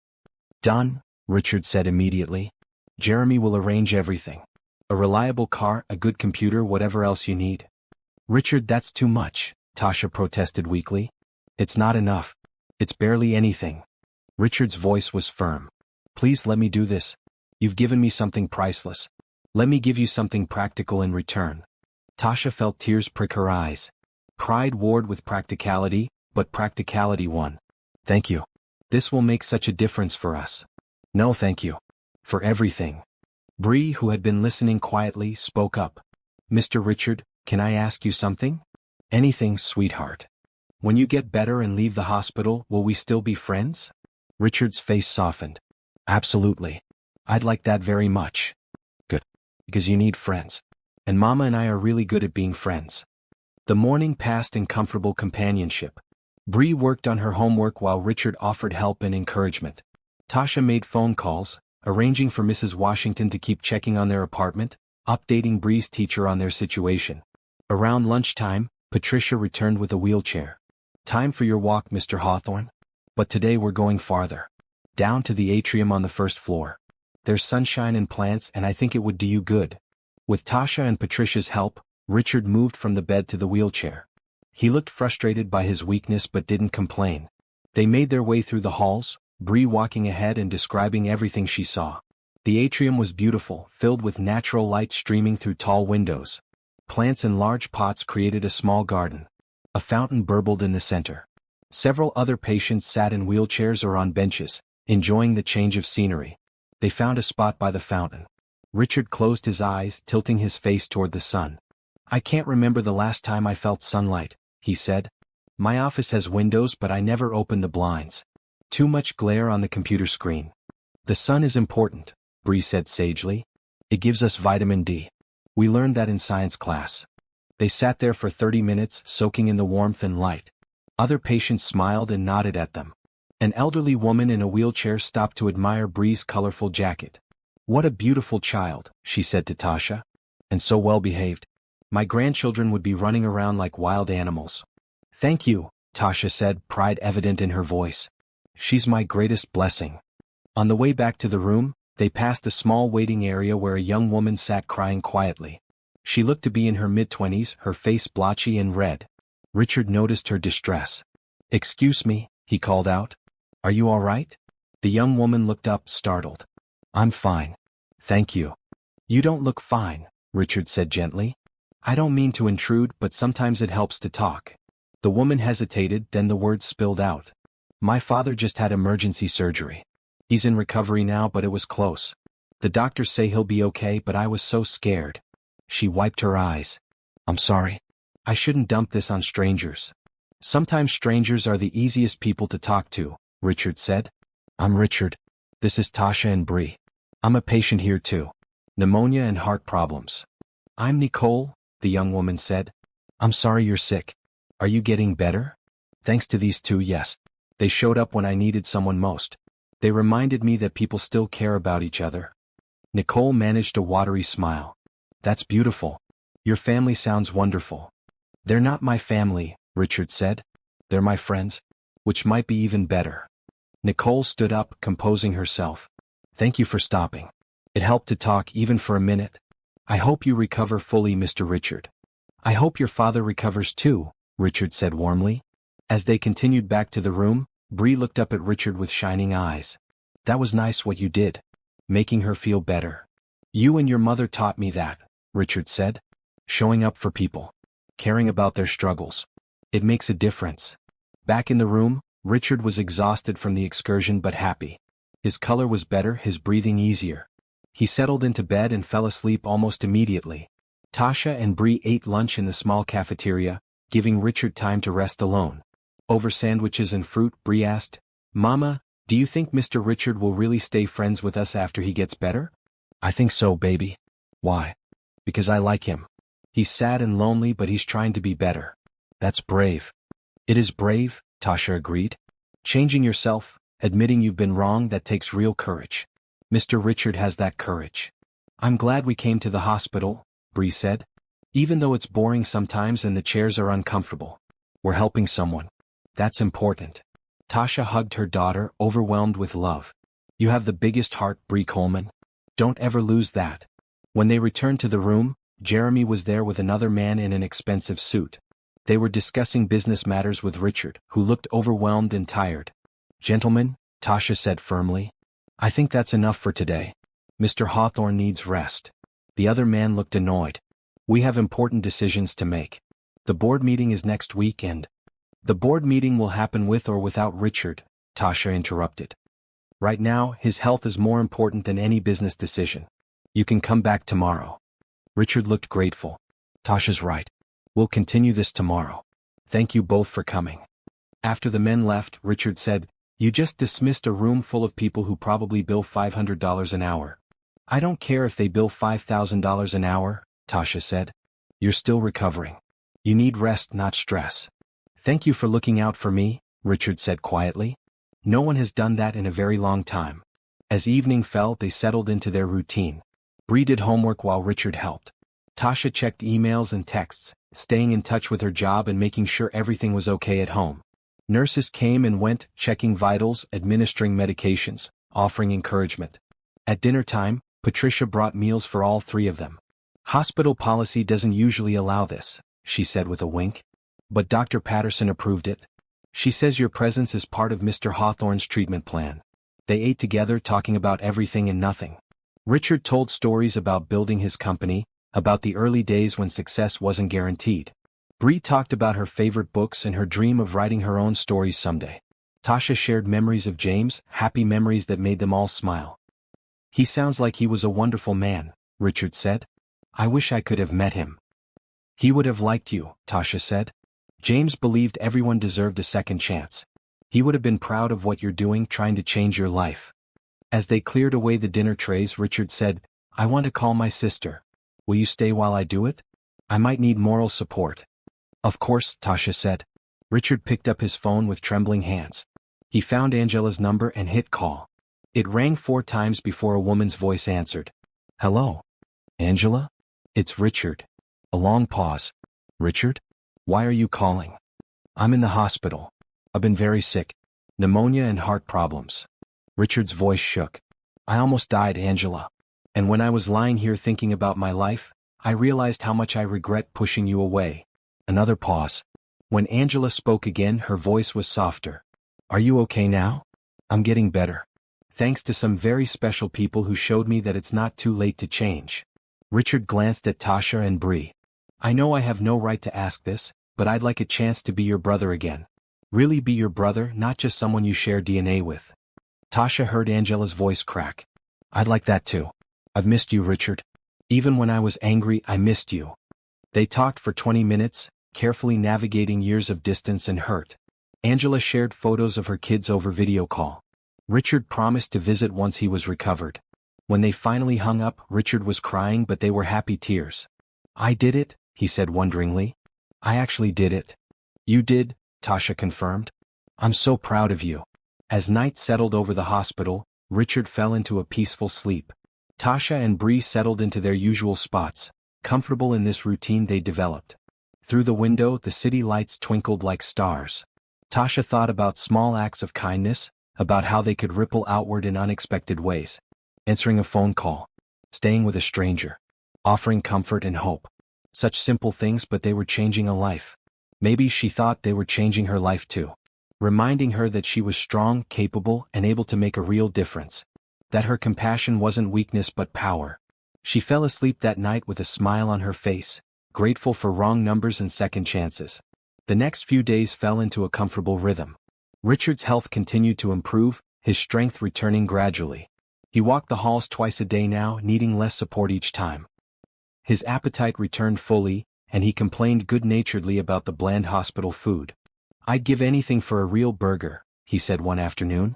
"Done," Richard said immediately. "Jeremy will arrange everything. A reliable car, a good computer, whatever else you need." "Richard, that's too much," Tasha protested weakly. "It's not enough. It's barely anything." Richard's voice was firm. "Please let me do this. You've given me something priceless. Let me give you something practical in return." Tasha felt tears prick her eyes. Pride warred with practicality, but practicality won. "Thank you. This will make such a difference for us." "No, thank you. For everything." Bree, who had been listening quietly, spoke up. "Mr. Richard, can I ask you something?" "Anything, sweetheart." "When you get better and leave the hospital, will we still be friends?" Richard's face softened. "Absolutely. I'd like that very much." "Good. Because you need friends. And Mama and I are really good at being friends." The morning passed in comfortable companionship. Bree worked on her homework while Richard offered help and encouragement. Tasha made phone calls, arranging for Mrs. Washington to keep checking on their apartment, updating Bree's teacher on their situation. Around lunchtime, Patricia returned with a wheelchair. "Time for your walk, Mr. Hawthorne. But today we're going farther. Down to the atrium on the first floor. There's sunshine and plants and I think it would do you good." With Tasha and Patricia's help, Richard moved from the bed to the wheelchair. He looked frustrated by his weakness but didn't complain. They made their way through the halls, Bree walking ahead and describing everything she saw. The atrium was beautiful, filled with natural light streaming through tall windows. Plants in large pots created a small garden. A fountain burbled in the center. Several other patients sat in wheelchairs or on benches, enjoying the change of scenery. They found a spot by the fountain. Richard closed his eyes, tilting his face toward the sun. "I can't remember the last time I felt sunlight," he said. "My office has windows but I never open the blinds. Too much glare on the computer screen." "The sun is important," Bree said sagely. "It gives us vitamin D. We learned that in science class." They sat there for 30 minutes, soaking in the warmth and light. Other patients smiled and nodded at them. An elderly woman in a wheelchair stopped to admire Bree's colorful jacket. "What a beautiful child," she said to Tasha. "And so well behaved. My grandchildren would be running around like wild animals." "Thank you," Tasha said, pride evident in her voice. "She's my greatest blessing." On the way back to the room, they passed a small waiting area where a young woman sat crying quietly. She looked to be in her mid-20s, her face blotchy and red. Richard noticed her distress. "Excuse me," he called out. "Are you all right?" The young woman looked up, startled. "I'm fine. Thank you." "You don't look fine," Richard said gently. "I don't mean to intrude, but sometimes it helps to talk." The woman hesitated, then the words spilled out. "My father just had emergency surgery. He's in recovery now, but it was close. The doctors say he'll be okay, but I was so scared." She wiped her eyes. "I'm sorry. I shouldn't dump this on strangers." "Sometimes strangers are the easiest people to talk to," Richard said. "I'm Richard. This is Tasha and Bree. I'm a patient here too. Pneumonia and heart problems." "I'm Nicole," the young woman said. "I'm sorry you're sick. Are you getting better?" "Thanks to these two, yes. They showed up when I needed someone most. They reminded me that people still care about each other." Nicole managed a watery smile. "That's beautiful. Your family sounds wonderful." "They're not my family," Richard said. "They're my friends, which might be even better." Nicole stood up, composing herself. "Thank you for stopping. It helped to talk even for a minute. I hope you recover fully, Mr. Richard." "I hope your father recovers too," Richard said warmly. As they continued back to the room, Bree looked up at Richard with shining eyes. "That was nice what you did. Making her feel better." "You and your mother taught me that," Richard said. "Showing up for people. Caring about their struggles. It makes a difference." Back in the room, Richard was exhausted from the excursion but happy. His color was better, his breathing easier. He settled into bed and fell asleep almost immediately. Tasha and Bree ate lunch in the small cafeteria, giving Richard time to rest alone. Over sandwiches and fruit, Bree asked, "Mama, do you think Mr. Richard will really stay friends with us after he gets better?" "I think so, baby." "Why?" "Because I like him. He's sad and lonely, but he's trying to be better." "That's brave." "It is brave," Tasha agreed. "Changing yourself, admitting you've been wrong, that takes real courage. Mr. Richard has that courage." "I'm glad we came to the hospital," Bree said. "Even though it's boring sometimes and the chairs are uncomfortable. We're helping someone. That's important." Tasha hugged her daughter, overwhelmed with love. "You have the biggest heart, Bree Coleman. Don't ever lose that." When they returned to the room, Jeremy was there with another man in an expensive suit. They were discussing business matters with Richard, who looked overwhelmed and tired. "Gentlemen," Tasha said firmly, "I think that's enough for today. Mr. Hawthorne needs rest." The other man looked annoyed. "We have important decisions to make. The board meeting is next week and—" "The board meeting will happen with or without Richard," Tasha interrupted. "Right now, his health is more important than any business decision. You can come back tomorrow." Richard looked grateful. "Tasha's right. We'll continue this tomorrow. Thank you both for coming." After the men left, Richard said, "You just dismissed a room full of people who probably bill $500 an hour." "I don't care if they bill $5,000 an hour," Tasha said. "You're still recovering. You need rest, not stress. Thank you for looking out for me, Richard said quietly. No one has done that in a very long time. As evening fell, they settled into their routine. Bree did homework while Richard helped. Tasha checked emails and texts, staying in touch with her job and making sure everything was okay at home. Nurses came and went, checking vitals, administering medications, offering encouragement. At dinner time, Patricia brought meals for all three of them. Hospital policy doesn't usually allow this, she said with a wink. But Dr. Patterson approved it. She says your presence is part of Mr. Hawthorne's treatment plan. They ate together, talking about everything and nothing. Richard told stories about building his company, about the early days when success wasn't guaranteed. Bree talked about her favorite books and her dream of writing her own stories someday. Tasha shared memories of James, happy memories that made them all smile. He sounds like he was a wonderful man, Richard said. I wish I could have met him. He would have liked you, Tasha said. James believed everyone deserved a second chance. He would have been proud of what you're doing, trying to change your life. As they cleared away the dinner trays, Richard said, I want to call my sister. Will you stay while I do it? I might need moral support. Of course, Tasha said. Richard picked up his phone with trembling hands. He found Angela's number and hit call. It rang 4 times before a woman's voice answered. Hello? Angela? It's Richard. A long pause. Richard? Why are you calling? I'm in the hospital. I've been very sick. Pneumonia and heart problems. Richard's voice shook. I almost died, Angela. And when I was lying here thinking about my life, I realized how much I regret pushing you away. Another pause. When Angela spoke again, her voice was softer. Are you okay now? I'm getting better. Thanks to some very special people who showed me that it's not too late to change. Richard glanced at Tasha and Bree. I know I have no right to ask this, but I'd like a chance to be your brother again. Really be your brother, not just someone you share DNA with. Tasha heard Angela's voice crack. I'd like that too. I've missed you, Richard. Even when I was angry, I missed you. They talked for 20 minutes, carefully navigating years of distance and hurt. Angela shared photos of her kids over video call. Richard promised to visit once he was recovered. When they finally hung up, Richard was crying, but they were happy tears. I did it, he said wonderingly. I actually did it. You did, Tasha confirmed. I'm so proud of you. As night settled over the hospital, Richard fell into a peaceful sleep. Tasha and Bree settled into their usual spots, comfortable in this routine they developed. Through the window, the city lights twinkled like stars. Tasha thought about small acts of kindness, about how they could ripple outward in unexpected ways. Answering a phone call, staying with a stranger, offering comfort and hope. Such simple things, but they were changing a life. Maybe she thought they were changing her life too. Reminding her that she was strong, capable, and able to make a real difference. That her compassion wasn't weakness but power. She fell asleep that night with a smile on her face, grateful for wrong numbers and second chances. The next few days fell into a comfortable rhythm. Richard's health continued to improve, his strength returning gradually. He walked the halls twice a day now, needing less support each time. His appetite returned fully, and he complained good-naturedly about the bland hospital food. I'd give anything for a real burger, he said one afternoon.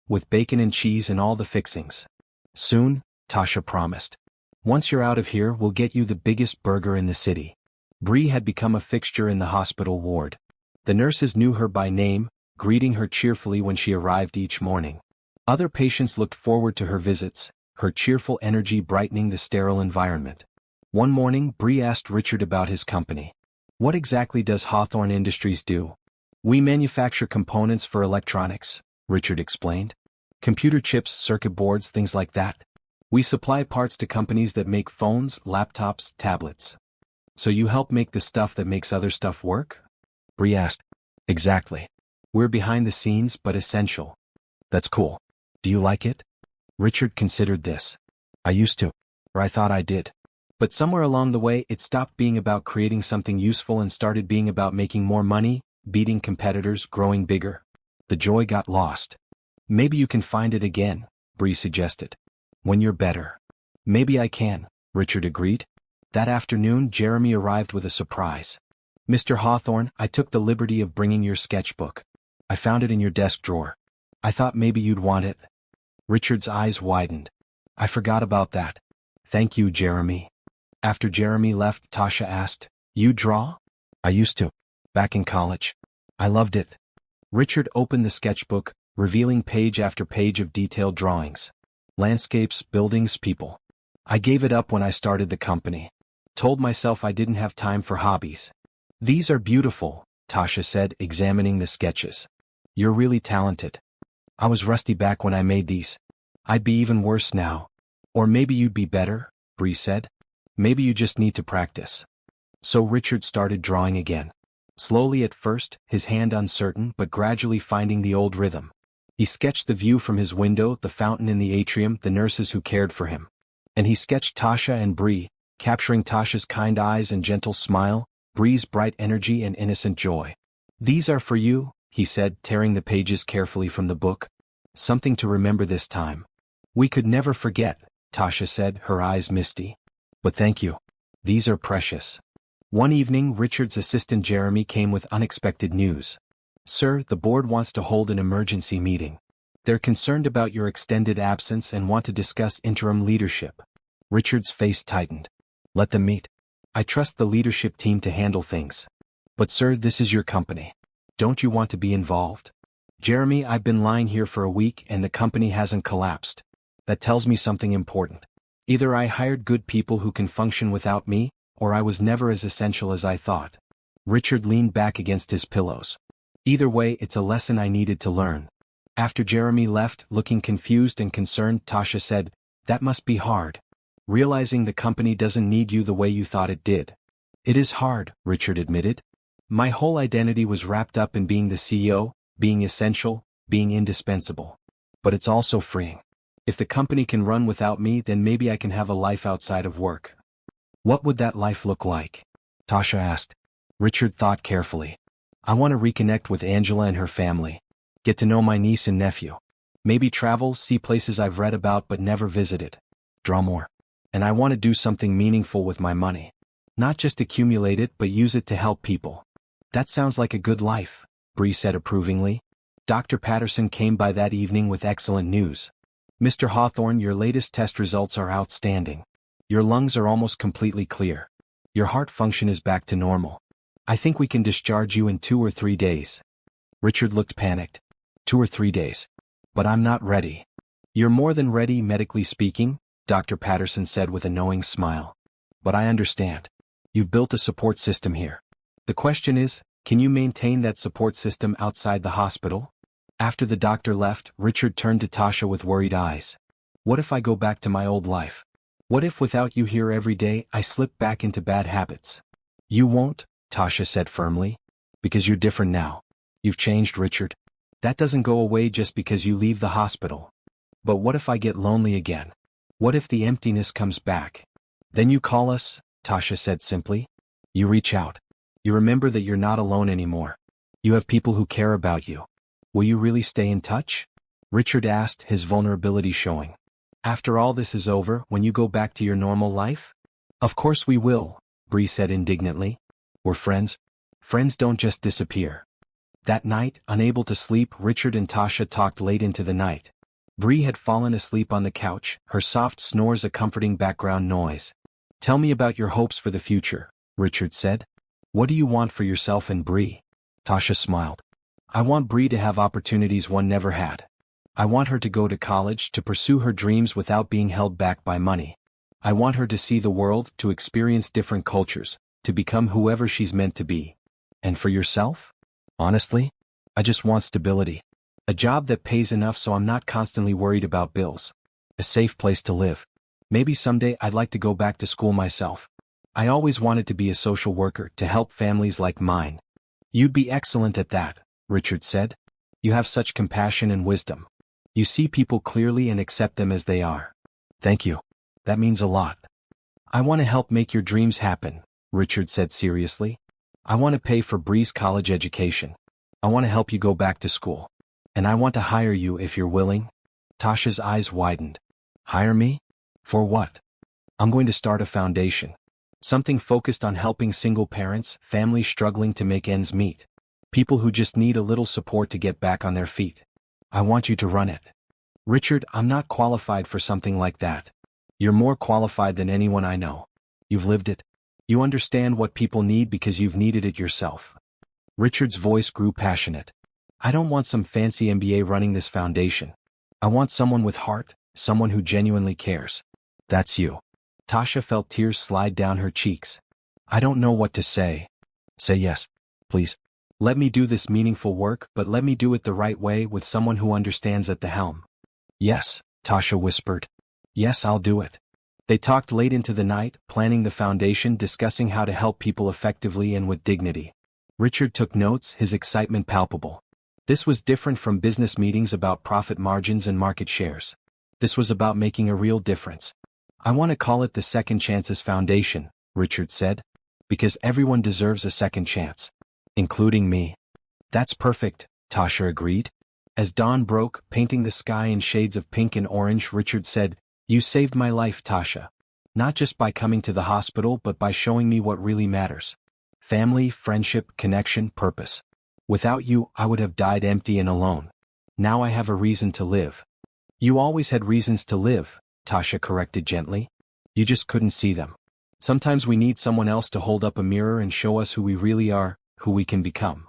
With bacon and cheese and all the fixings. Soon, Tasha promised. Once you're out of here, we'll get you the biggest burger in the city. Bree had become a fixture in the hospital ward. The nurses knew her by name, greeting her cheerfully when she arrived each morning. Other patients looked forward to her visits, her cheerful energy brightening the sterile environment. One morning, Bree asked Richard about his company. What exactly does Hawthorne Industries do? We manufacture components for electronics, Richard explained. Computer chips, circuit boards, things like that. We supply parts to companies that make phones, laptops, tablets. So you help make the stuff that makes other stuff work? Bree asked. Exactly. We're behind the scenes but essential. That's cool. Do you like it? Richard considered this. I used to. Or I thought I did. But somewhere along the way it stopped being about creating something useful and started being about making more money, beating competitors, growing bigger. The joy got lost. Maybe you can find it again, Bree suggested. When you're better. Maybe I can, Richard agreed. That afternoon Jeremy arrived with a surprise. Mr. Hawthorne, I took the liberty of bringing your sketchbook. I found it in your desk drawer. I thought maybe you'd want it. Richard's eyes widened. I forgot about that. Thank you, Jeremy. After Jeremy left, Tasha asked, You draw? I used to. Back in college. I loved it. Richard opened the sketchbook, revealing page after page of detailed drawings. Landscapes, buildings, people. I gave it up when I started the company. Told myself I didn't have time for hobbies. These are beautiful, Tasha said, examining the sketches. You're really talented. I was rusty back when I made these. I'd be even worse now. Or maybe you'd be better, Bree said. Maybe you just need to practice. So Richard started drawing again. Slowly at first, his hand uncertain but gradually finding the old rhythm. He sketched the view from his window, the fountain in the atrium, the nurses who cared for him. And he sketched Tasha and Bree, capturing Tasha's kind eyes and gentle smile, Bree's bright energy and innocent joy. These are for you, he said, tearing the pages carefully from the book. Something to remember this time. We could never forget, Tasha said, her eyes misty. But thank you. These are precious. One evening, Richard's assistant Jeremy came with unexpected news. Sir, the board wants to hold an emergency meeting. They're concerned about your extended absence and want to discuss interim leadership. Richard's face tightened. Let them meet. I trust the leadership team to handle things. But sir, this is your company. Don't you want to be involved? Jeremy, I've been lying here for a week and the company hasn't collapsed. That tells me something important. Either I hired good people who can function without me, or I was never as essential as I thought. Richard leaned back against his pillows. Either way, it's a lesson I needed to learn. After Jeremy left, looking confused and concerned, Tasha said, that must be hard. Realizing the company doesn't need you the way you thought it did. It is hard, Richard admitted. My whole identity was wrapped up in being the CEO, being essential, being indispensable. But it's also freeing. If the company can run without me, then maybe I can have a life outside of work. What would that life look like? Tasha asked. Richard thought carefully. I want to reconnect with Angela and her family. Get to know my niece and nephew. Maybe travel, see places I've read about but never visited. Draw more. And I want to do something meaningful with my money. Not just accumulate it but use it to help people. That sounds like a good life, Bree said approvingly. Dr. Patterson came by that evening with excellent news. Mr. Hawthorne, your latest test results are outstanding. Your lungs are almost completely clear. Your heart function is back to normal. I think we can discharge you in 2 or 3 days. Richard looked panicked. 2 or 3 days. But I'm not ready. You're more than ready, medically speaking, Dr. Patterson said with a knowing smile. But I understand. You've built a support system here. The question is, can you maintain that support system outside the hospital? After the doctor left, Richard turned to Tasha with worried eyes. What if I go back to my old life? What if without you here every day, I slip back into bad habits? You won't, Tasha said firmly. Because you're different now. You've changed, Richard. That doesn't go away just because you leave the hospital. But what if I get lonely again? What if the emptiness comes back? Then you call us, Tasha said simply. You reach out. You remember that you're not alone anymore. You have people who care about you. Will you really stay in touch? Richard asked, his vulnerability showing. After all this is over, when you go back to your normal life? Of course we will, Bree said indignantly. We're friends. Friends don't just disappear. That night, unable to sleep, Richard and Tasha talked late into the night. Bree had fallen asleep on the couch, her soft snores a comforting background noise. Tell me about your hopes for the future, Richard said. What do you want for yourself and Bree? Tasha smiled. I want Bree to have opportunities one never had. I want her to go to college, to pursue her dreams without being held back by money. I want her to see the world, to experience different cultures, to become whoever she's meant to be. And for yourself? Honestly, I just want stability. A job that pays enough so I'm not constantly worried about bills. A safe place to live. Maybe someday I'd like to go back to school myself. I always wanted to be a social worker to help families like mine. You'd be excellent at that, Richard said. You have such compassion and wisdom. You see people clearly and accept them as they are. Thank you. That means a lot. I want to help make your dreams happen, Richard said seriously. I want to pay for Bree's college education. I want to help you go back to school. And I want to hire you if you're willing. Tasha's eyes widened. Hire me? For what? I'm going to start a foundation. Something focused on helping single parents, families struggling to make ends meet. People who just need a little support to get back on their feet. I want you to run it. Richard, I'm not qualified for something like that. You're more qualified than anyone I know. You've lived it. You understand what people need because you've needed it yourself. Richard's voice grew passionate. I don't want some fancy MBA running this foundation. I want someone with heart, someone who genuinely cares. That's you. Tasha felt tears slide down her cheeks. I don't know what to say. Say yes, please. Let me do this meaningful work, but let me do it the right way with someone who understands at the helm. Yes, Tasha whispered. Yes, I'll do it. They talked late into the night, planning the foundation, discussing how to help people effectively and with dignity. Richard took notes, his excitement palpable. This was different from business meetings about profit margins and market shares. This was about making a real difference. I want to call it the Second Chances Foundation, Richard said. Because everyone deserves a second chance. Including me. That's perfect, Tasha agreed. As dawn broke, painting the sky in shades of pink and orange, Richard said, You saved my life, Tasha. Not just by coming to the hospital but by showing me what really matters. Family, friendship, connection, purpose. Without you, I would have died empty and alone. Now I have a reason to live. You always had reasons to live, Tasha corrected gently. You just couldn't see them. Sometimes we need someone else to hold up a mirror and show us who we really are, who we can become.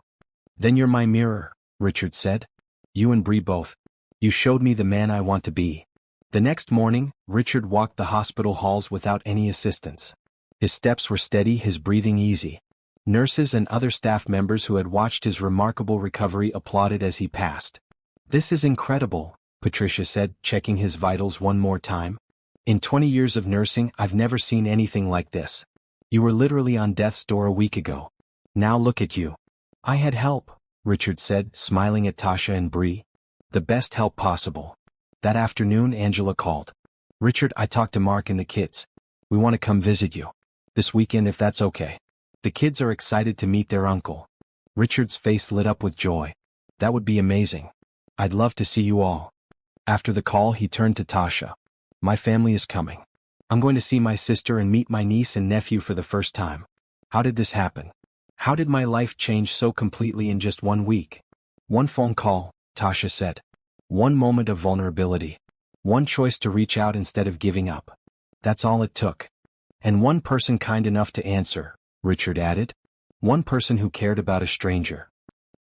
Then you're my mirror, Richard said. You and Bree both. You showed me the man I want to be. The next morning, Richard walked the hospital halls without any assistance. His steps were steady, his breathing easy. Nurses and other staff members who had watched his remarkable recovery applauded as he passed. This is incredible, Patricia said, checking his vitals one more time. In 20 years of nursing, I've never seen anything like this. You were literally on death's door a week ago. Now look at you. I had help, Richard said, smiling at Tasha and Bree. The best help possible. That afternoon, Angela called. Richard, I talked to Mark and the kids. We want to come visit you. This weekend if that's okay. The kids are excited to meet their uncle. Richard's face lit up with joy. That would be amazing. I'd love to see you all. After the call, he turned to Tasha. My family is coming. I'm going to see my sister and meet my niece and nephew for the first time. How did this happen? How did my life change so completely in just 1 week? One phone call, Tasha said. One moment of vulnerability. One choice to reach out instead of giving up. That's all it took. And one person kind enough to answer, Richard added. One person who cared about a stranger.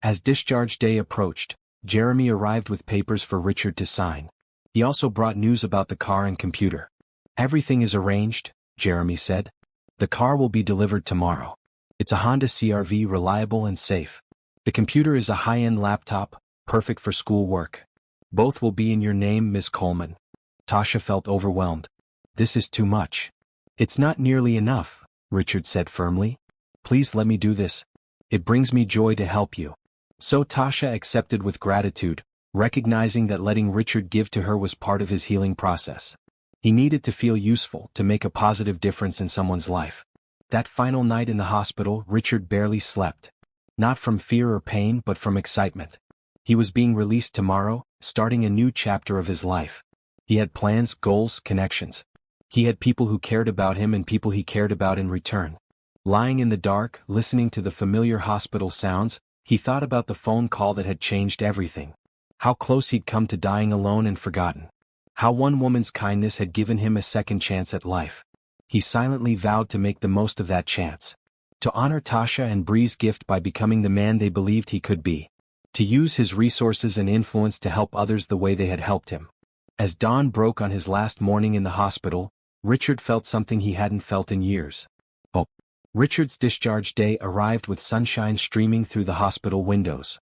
As discharge day approached, Jeremy arrived with papers for Richard to sign. He also brought news about the car and computer. Everything is arranged, Jeremy said. The car will be delivered tomorrow. It's a Honda CR-V, reliable and safe. The computer is a high-end laptop, perfect for school work. Both will be in your name, Miss Coleman. Tasha felt overwhelmed. This is too much. It's not nearly enough, Richard said firmly. Please let me do this. It brings me joy to help you. So Tasha accepted with gratitude, recognizing that letting Richard give to her was part of his healing process. He needed to feel useful, to make a positive difference in someone's life. That final night in the hospital, Richard barely slept. Not from fear or pain but from excitement. He was being released tomorrow, starting a new chapter of his life. He had plans, goals, connections. He had people who cared about him and people he cared about in return. Lying in the dark, listening to the familiar hospital sounds, he thought about the phone call that had changed everything. How close he'd come to dying alone and forgotten. How one woman's kindness had given him a second chance at life. He silently vowed to make the most of that chance. To honor Tasha and Bree's gift by becoming the man they believed he could be. To use his resources and influence to help others the way they had helped him. As dawn broke on his last morning in the hospital, Richard felt something he hadn't felt in years. Hope. Richard's discharge day arrived with sunshine streaming through the hospital windows.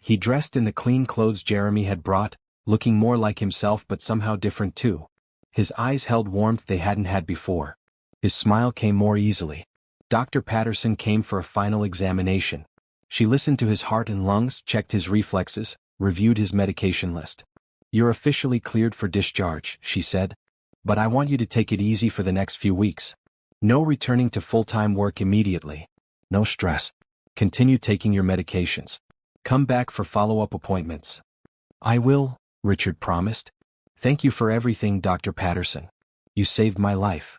He dressed in the clean clothes Jeremy had brought, looking more like himself but somehow different too. His eyes held warmth they hadn't had before. His smile came more easily. Dr. Patterson came for a final examination. She listened to his heart and lungs, checked his reflexes, reviewed his medication list. You're officially cleared for discharge, she said. But I want you to take it easy for the next few weeks. No returning to full-time work immediately. No stress. Continue taking your medications. Come back for follow-up appointments. I will, Richard promised. Thank you for everything, Dr. Patterson. You saved my life.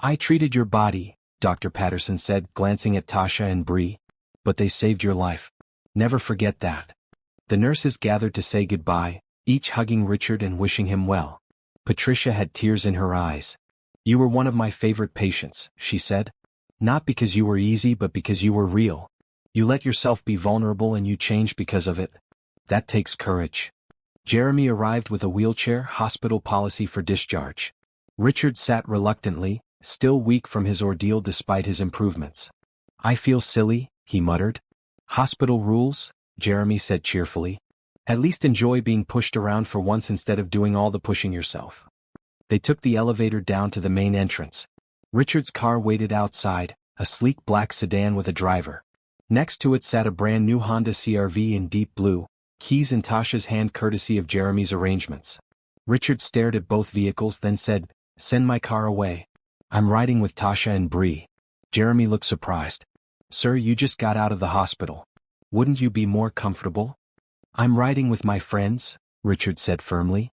I treated your body, Dr. Patterson said, glancing at Tasha and Bree. But they saved your life. Never forget that. The nurses gathered to say goodbye, each hugging Richard and wishing him well. Patricia had tears in her eyes. You were one of my favorite patients, she said. Not because you were easy but because you were real. You let yourself be vulnerable and you changed because of it. That takes courage. Jeremy arrived with a wheelchair, hospital policy for discharge. Richard sat reluctantly, still weak from his ordeal despite his improvements. I feel silly, he muttered. Hospital rules, Jeremy said cheerfully. At least enjoy being pushed around for once instead of doing all the pushing yourself. They took the elevator down to the main entrance. Richard's car waited outside, a sleek black sedan with a driver. Next to it sat a brand new Honda CR-V in deep blue, keys in Tasha's hand courtesy of Jeremy's arrangements. Richard stared at both vehicles then said, "Send my car away. I'm riding with Tasha and Bree." Jeremy looked surprised. "Sir, you just got out of the hospital. Wouldn't you be more comfortable?" "I'm riding with my friends," Richard said firmly.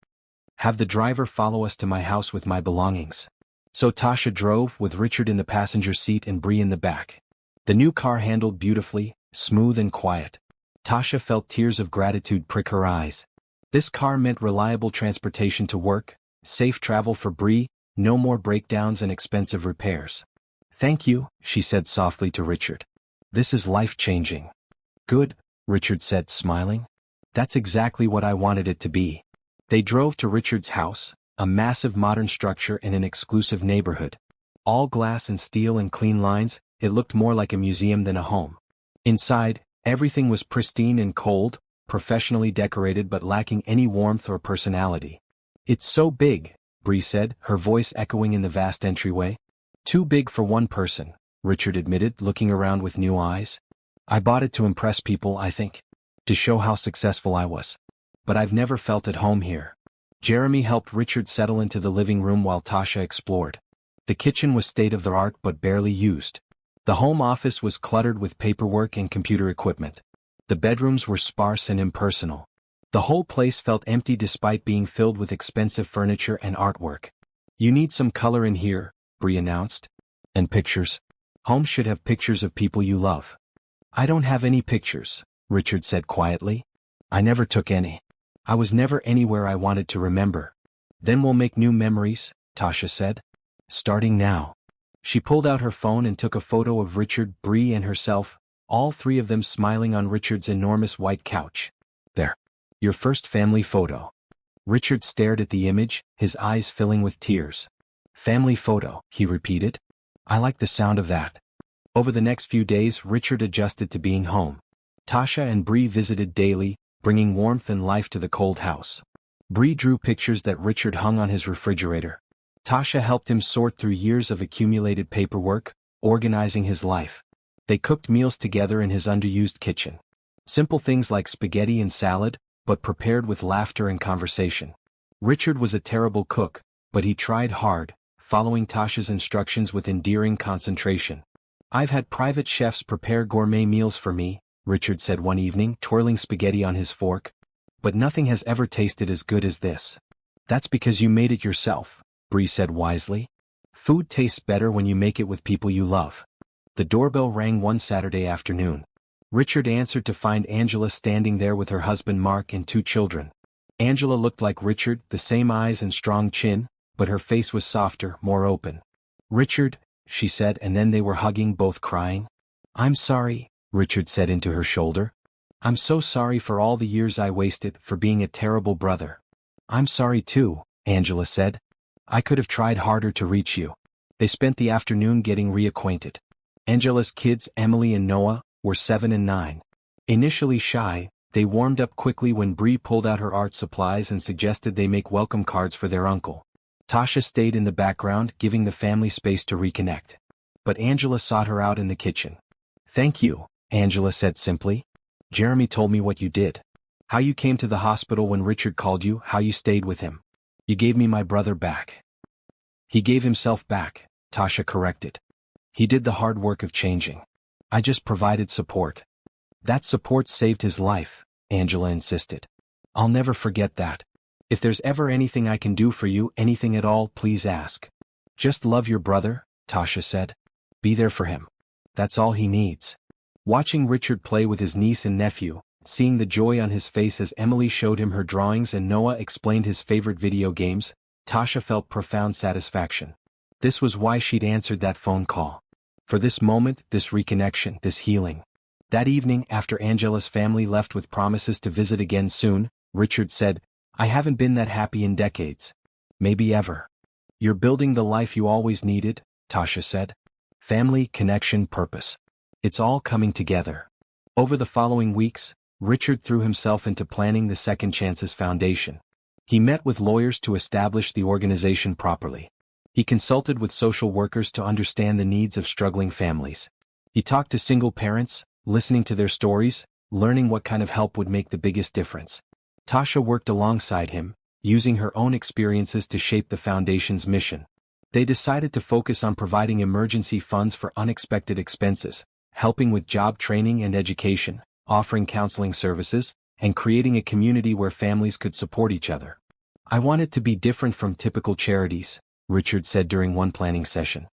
"Have the driver follow us to my house with my belongings." So Tasha drove, with Richard in the passenger seat and Bree in the back. The new car handled beautifully, smooth and quiet. Tasha felt tears of gratitude prick her eyes. This car meant reliable transportation to work, safe travel for Bree, no more breakdowns and expensive repairs. "Thank you," she said softly to Richard. "This is life-changing." "Good," Richard said, smiling. "That's exactly what I wanted it to be." They drove to Richard's house, a massive modern structure in an exclusive neighborhood. All glass and steel and clean lines, it looked more like a museum than a home. Inside, everything was pristine and cold, professionally decorated but lacking any warmth or personality. "It's so big," Bree said, her voice echoing in the vast entryway. "Too big for one person," Richard admitted, looking around with new eyes. "I bought it to impress people, I think. To show how successful I was. But I've never felt at home here." Jeremy helped Richard settle into the living room while Tasha explored. The kitchen was state-of-the-art but barely used. The home office was cluttered with paperwork and computer equipment. The bedrooms were sparse and impersonal. The whole place felt empty despite being filled with expensive furniture and artwork. "You need some color in here," Bree announced. "And pictures. Homes should have pictures of people you love." "I don't have any pictures," Richard said quietly. "I never took any. I was never anywhere I wanted to remember." "Then we'll make new memories," Tasha said. "Starting now." She pulled out her phone and took a photo of Richard, Bree and herself, all three of them smiling on Richard's enormous white couch. "There. Your first family photo." Richard stared at the image, his eyes filling with tears. "Family photo," he repeated. "I like the sound of that." Over the next few days Richard adjusted to being home. Tasha and Bree visited daily, bringing warmth and life to the cold house. Bree drew pictures that Richard hung on his refrigerator. Tasha helped him sort through years of accumulated paperwork, organizing his life. They cooked meals together in his underused kitchen. Simple things like spaghetti and salad, but prepared with laughter and conversation. Richard was a terrible cook, but he tried hard, following Tasha's instructions with endearing concentration. "I've had private chefs prepare gourmet meals for me," Richard said one evening, twirling spaghetti on his fork. "But nothing has ever tasted as good as this." "That's because you made it yourself," Bree said wisely. "Food tastes better when you make it with people you love." The doorbell rang one Saturday afternoon. Richard answered to find Angela standing there with her husband Mark and two children. Angela looked like Richard, the same eyes and strong chin, but her face was softer, more open. "Richard," she said, and then they were hugging, both crying. "I'm sorry," Richard said into her shoulder. "I'm so sorry for all the years I wasted, for being a terrible brother." "I'm sorry too," Angela said. "I could have tried harder to reach you." They spent the afternoon getting reacquainted. Angela's kids, Emily and Noah, were 7 and 9. Initially shy, they warmed up quickly when Bree pulled out her art supplies and suggested they make welcome cards for their uncle. Tasha stayed in the background, giving the family space to reconnect. But Angela sought her out in the kitchen. "Thank you," Angela said simply. "Jeremy told me what you did. How you came to the hospital when Richard called you, how you stayed with him. You gave me my brother back." "He gave himself back," Tasha corrected. "He did the hard work of changing. I just provided support." "That support saved his life," Angela insisted. "I'll never forget that. If there's ever anything I can do for you, anything at all, please ask." "Just love your brother," Tasha said. "Be there for him. That's all he needs." Watching Richard play with his niece and nephew, seeing the joy on his face as Emily showed him her drawings and Noah explained his favorite video games, Tasha felt profound satisfaction. This was why she'd answered that phone call. For this moment, this reconnection, this healing. That evening, after Angela's family left with promises to visit again soon, Richard said, "I haven't been that happy in decades. Maybe ever." "You're building the life you always needed," Tasha said. "Family, connection, purpose. It's all coming together." Over the following weeks, Richard threw himself into planning the Second Chances Foundation. He met with lawyers to establish the organization properly. He consulted with social workers to understand the needs of struggling families. He talked to single parents, listening to their stories, learning what kind of help would make the biggest difference. Tasha worked alongside him, using her own experiences to shape the foundation's mission. They decided to focus on providing emergency funds for unexpected expenses, helping with job training and education, offering counseling services, and creating a community where families could support each other. "I want it to be different from typical charities," Richard said during one planning session.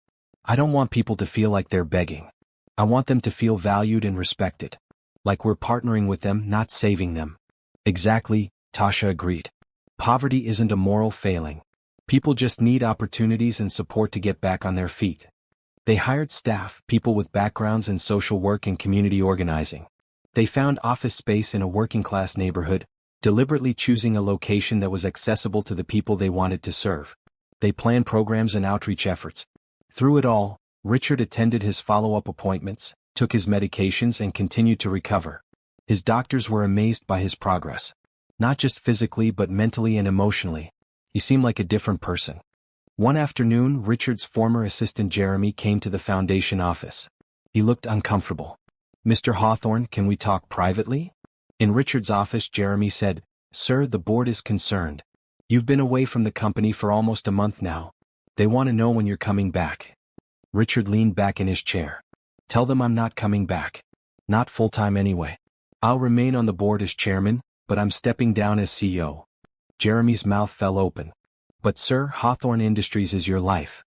"I don't want people to feel like they're begging. I want them to feel valued and respected. Like we're partnering with them, not saving them." "Exactly," Tasha agreed. "Poverty isn't a moral failing. People just need opportunities and support to get back on their feet." They hired staff, people with backgrounds in social work and community organizing. They found office space in a working-class neighborhood, deliberately choosing a location that was accessible to the people they wanted to serve. They planned programs and outreach efforts. Through it all, Richard attended his follow-up appointments, took his medications and continued to recover. His doctors were amazed by his progress. Not just physically but mentally and emotionally. He seemed like a different person. One afternoon, Richard's former assistant Jeremy came to the foundation office. He looked uncomfortable. "Mr. Hawthorne, can we talk privately?" In Richard's office, Jeremy said, "Sir, the board is concerned. You've been away from the company for almost a month now. They want to know when you're coming back." Richard leaned back in his chair. "Tell them I'm not coming back. Not full-time anyway. I'll remain on the board as chairman, but I'm stepping down as CEO." Jeremy's mouth fell open. "But sir, Hawthorne Industries is your life."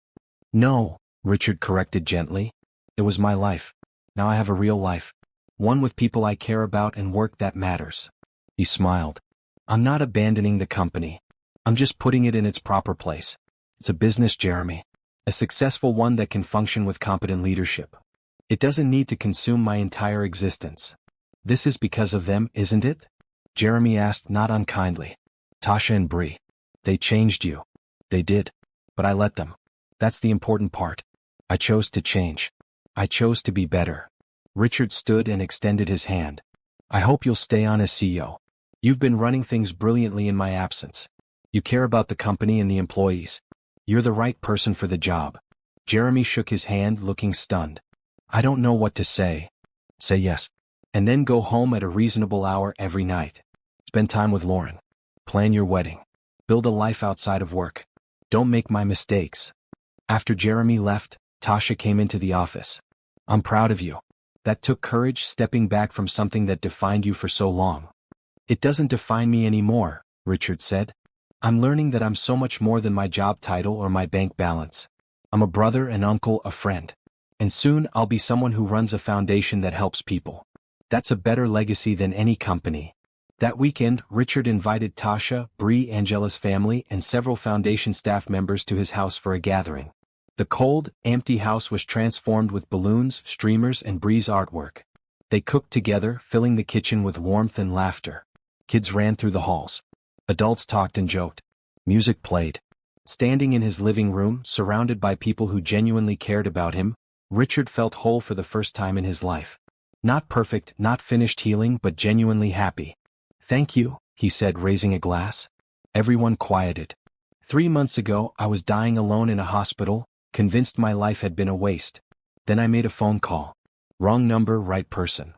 "No," Richard corrected gently. "It was my life. Now I have a real life. One with people I care about and work that matters." He smiled. "I'm not abandoning the company. I'm just putting it in its proper place. It's a business, Jeremy. A successful one that can function with competent leadership. It doesn't need to consume my entire existence." "This is because of them, isn't it?" Jeremy asked, not unkindly. "Tasha and Bree. They changed you." "They did. But I let them. That's the important part. I chose to change. I chose to be better." Richard stood and extended his hand. "I hope you'll stay on as CEO. You've been running things brilliantly in my absence. You care about the company and the employees. You're the right person for the job." Jeremy shook his hand, looking stunned. "I don't know what to say." "Say yes. And then go home at a reasonable hour every night. Spend time with Lauren. Plan your wedding. Build a life outside of work. Don't make my mistakes." After Jeremy left, Tasha came into the office. "I'm proud of you. That took courage, stepping back from something that defined you for so long." "It doesn't define me anymore," Richard said. "I'm learning that I'm so much more than my job title or my bank balance. I'm a brother, an uncle, a friend. And soon I'll be someone who runs a foundation that helps people. That's a better legacy than any company." That weekend, Richard invited Tasha, Bree, Angela's family, and several foundation staff members to his house for a gathering. The cold, empty house was transformed with balloons, streamers, and Bree's artwork. They cooked together, filling the kitchen with warmth and laughter. Kids ran through the halls. Adults talked and joked. Music played. Standing in his living room, surrounded by people who genuinely cared about him, Richard felt whole for the first time in his life. Not perfect, not finished healing, but genuinely happy. "Thank you," he said, raising a glass. Everyone quieted. 3 months ago, I was dying alone in a hospital, convinced my life had been a waste. Then I made a phone call. Wrong number, right person.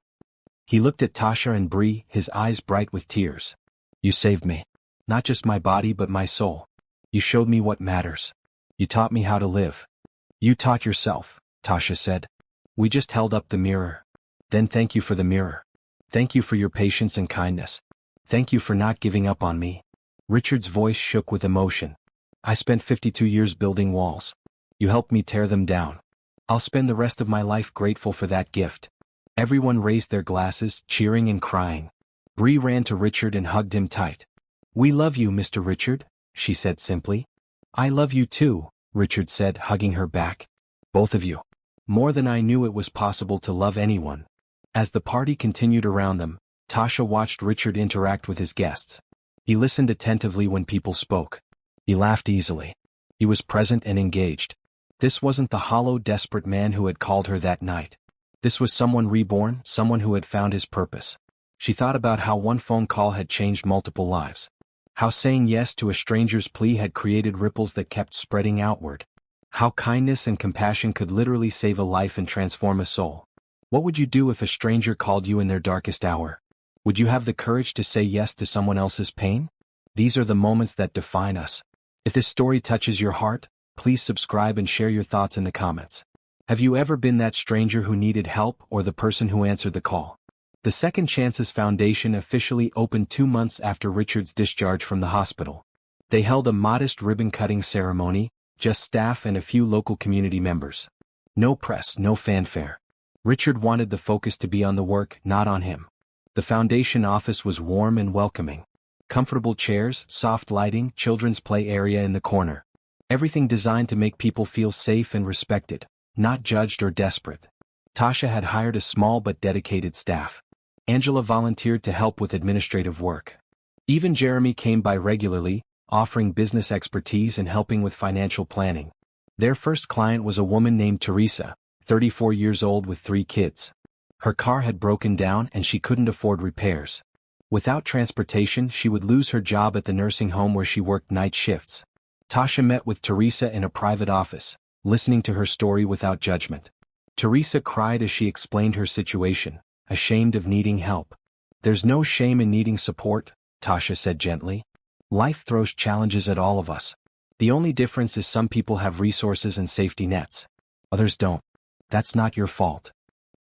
He looked at Tasha and Bree, his eyes bright with tears. "You saved me. Not just my body but my soul. You showed me what matters. You taught me how to live." "You taught yourself," Tasha said. "We just held up the mirror. Then thank you for the mirror. Thank you for your patience and kindness. Thank you for not giving up on me." Richard's voice shook with emotion. "I spent 52 years building walls. You helped me tear them down. I'll spend the rest of my life grateful for that gift." Everyone raised their glasses, cheering and crying. Bree ran to Richard and hugged him tight. "We love you, Mr. Richard," she said simply. "I love you too," Richard said, hugging her back. "Both of you. More than I knew it was possible to love anyone. As the party continued around them, Tasha watched Richard interact with his guests. He listened attentively when people spoke. He laughed easily. He was present and engaged. This wasn't the hollow, desperate man who had called her that night. This was someone reborn, someone who had found his purpose. She thought about how one phone call had changed multiple lives. How saying yes to a stranger's plea had created ripples that kept spreading outward. How kindness and compassion could literally save a life and transform a soul. What would you do if a stranger called you in their darkest hour? Would you have the courage to say yes to someone else's pain? These are the moments that define us. If this story touches your heart, please subscribe and share your thoughts in the comments. Have you ever been that stranger who needed help or the person who answered the call? The Second Chances Foundation officially opened 2 months after Richard's discharge from the hospital. They held a modest ribbon-cutting ceremony, just staff and a few local community members. No press, no fanfare. Richard wanted the focus to be on the work, not on him. The foundation office was warm and welcoming. Comfortable chairs, soft lighting, children's play area in the corner. Everything designed to make people feel safe and respected, not judged or desperate. Tasha had hired a small but dedicated staff. Angela volunteered to help with administrative work. Even Jeremy came by regularly, offering business expertise and helping with financial planning. Their first client was a woman named Teresa, 34 years old with 3 kids. Her car had broken down and she couldn't afford repairs. Without transportation, she would lose her job at the nursing home where she worked night shifts. Tasha met with Teresa in a private office, listening to her story without judgment. Teresa cried as she explained her situation, ashamed of needing help. "There's no shame in needing support," Tasha said gently. "Life throws challenges at all of us. The only difference is some people have resources and safety nets. Others don't. That's not your fault."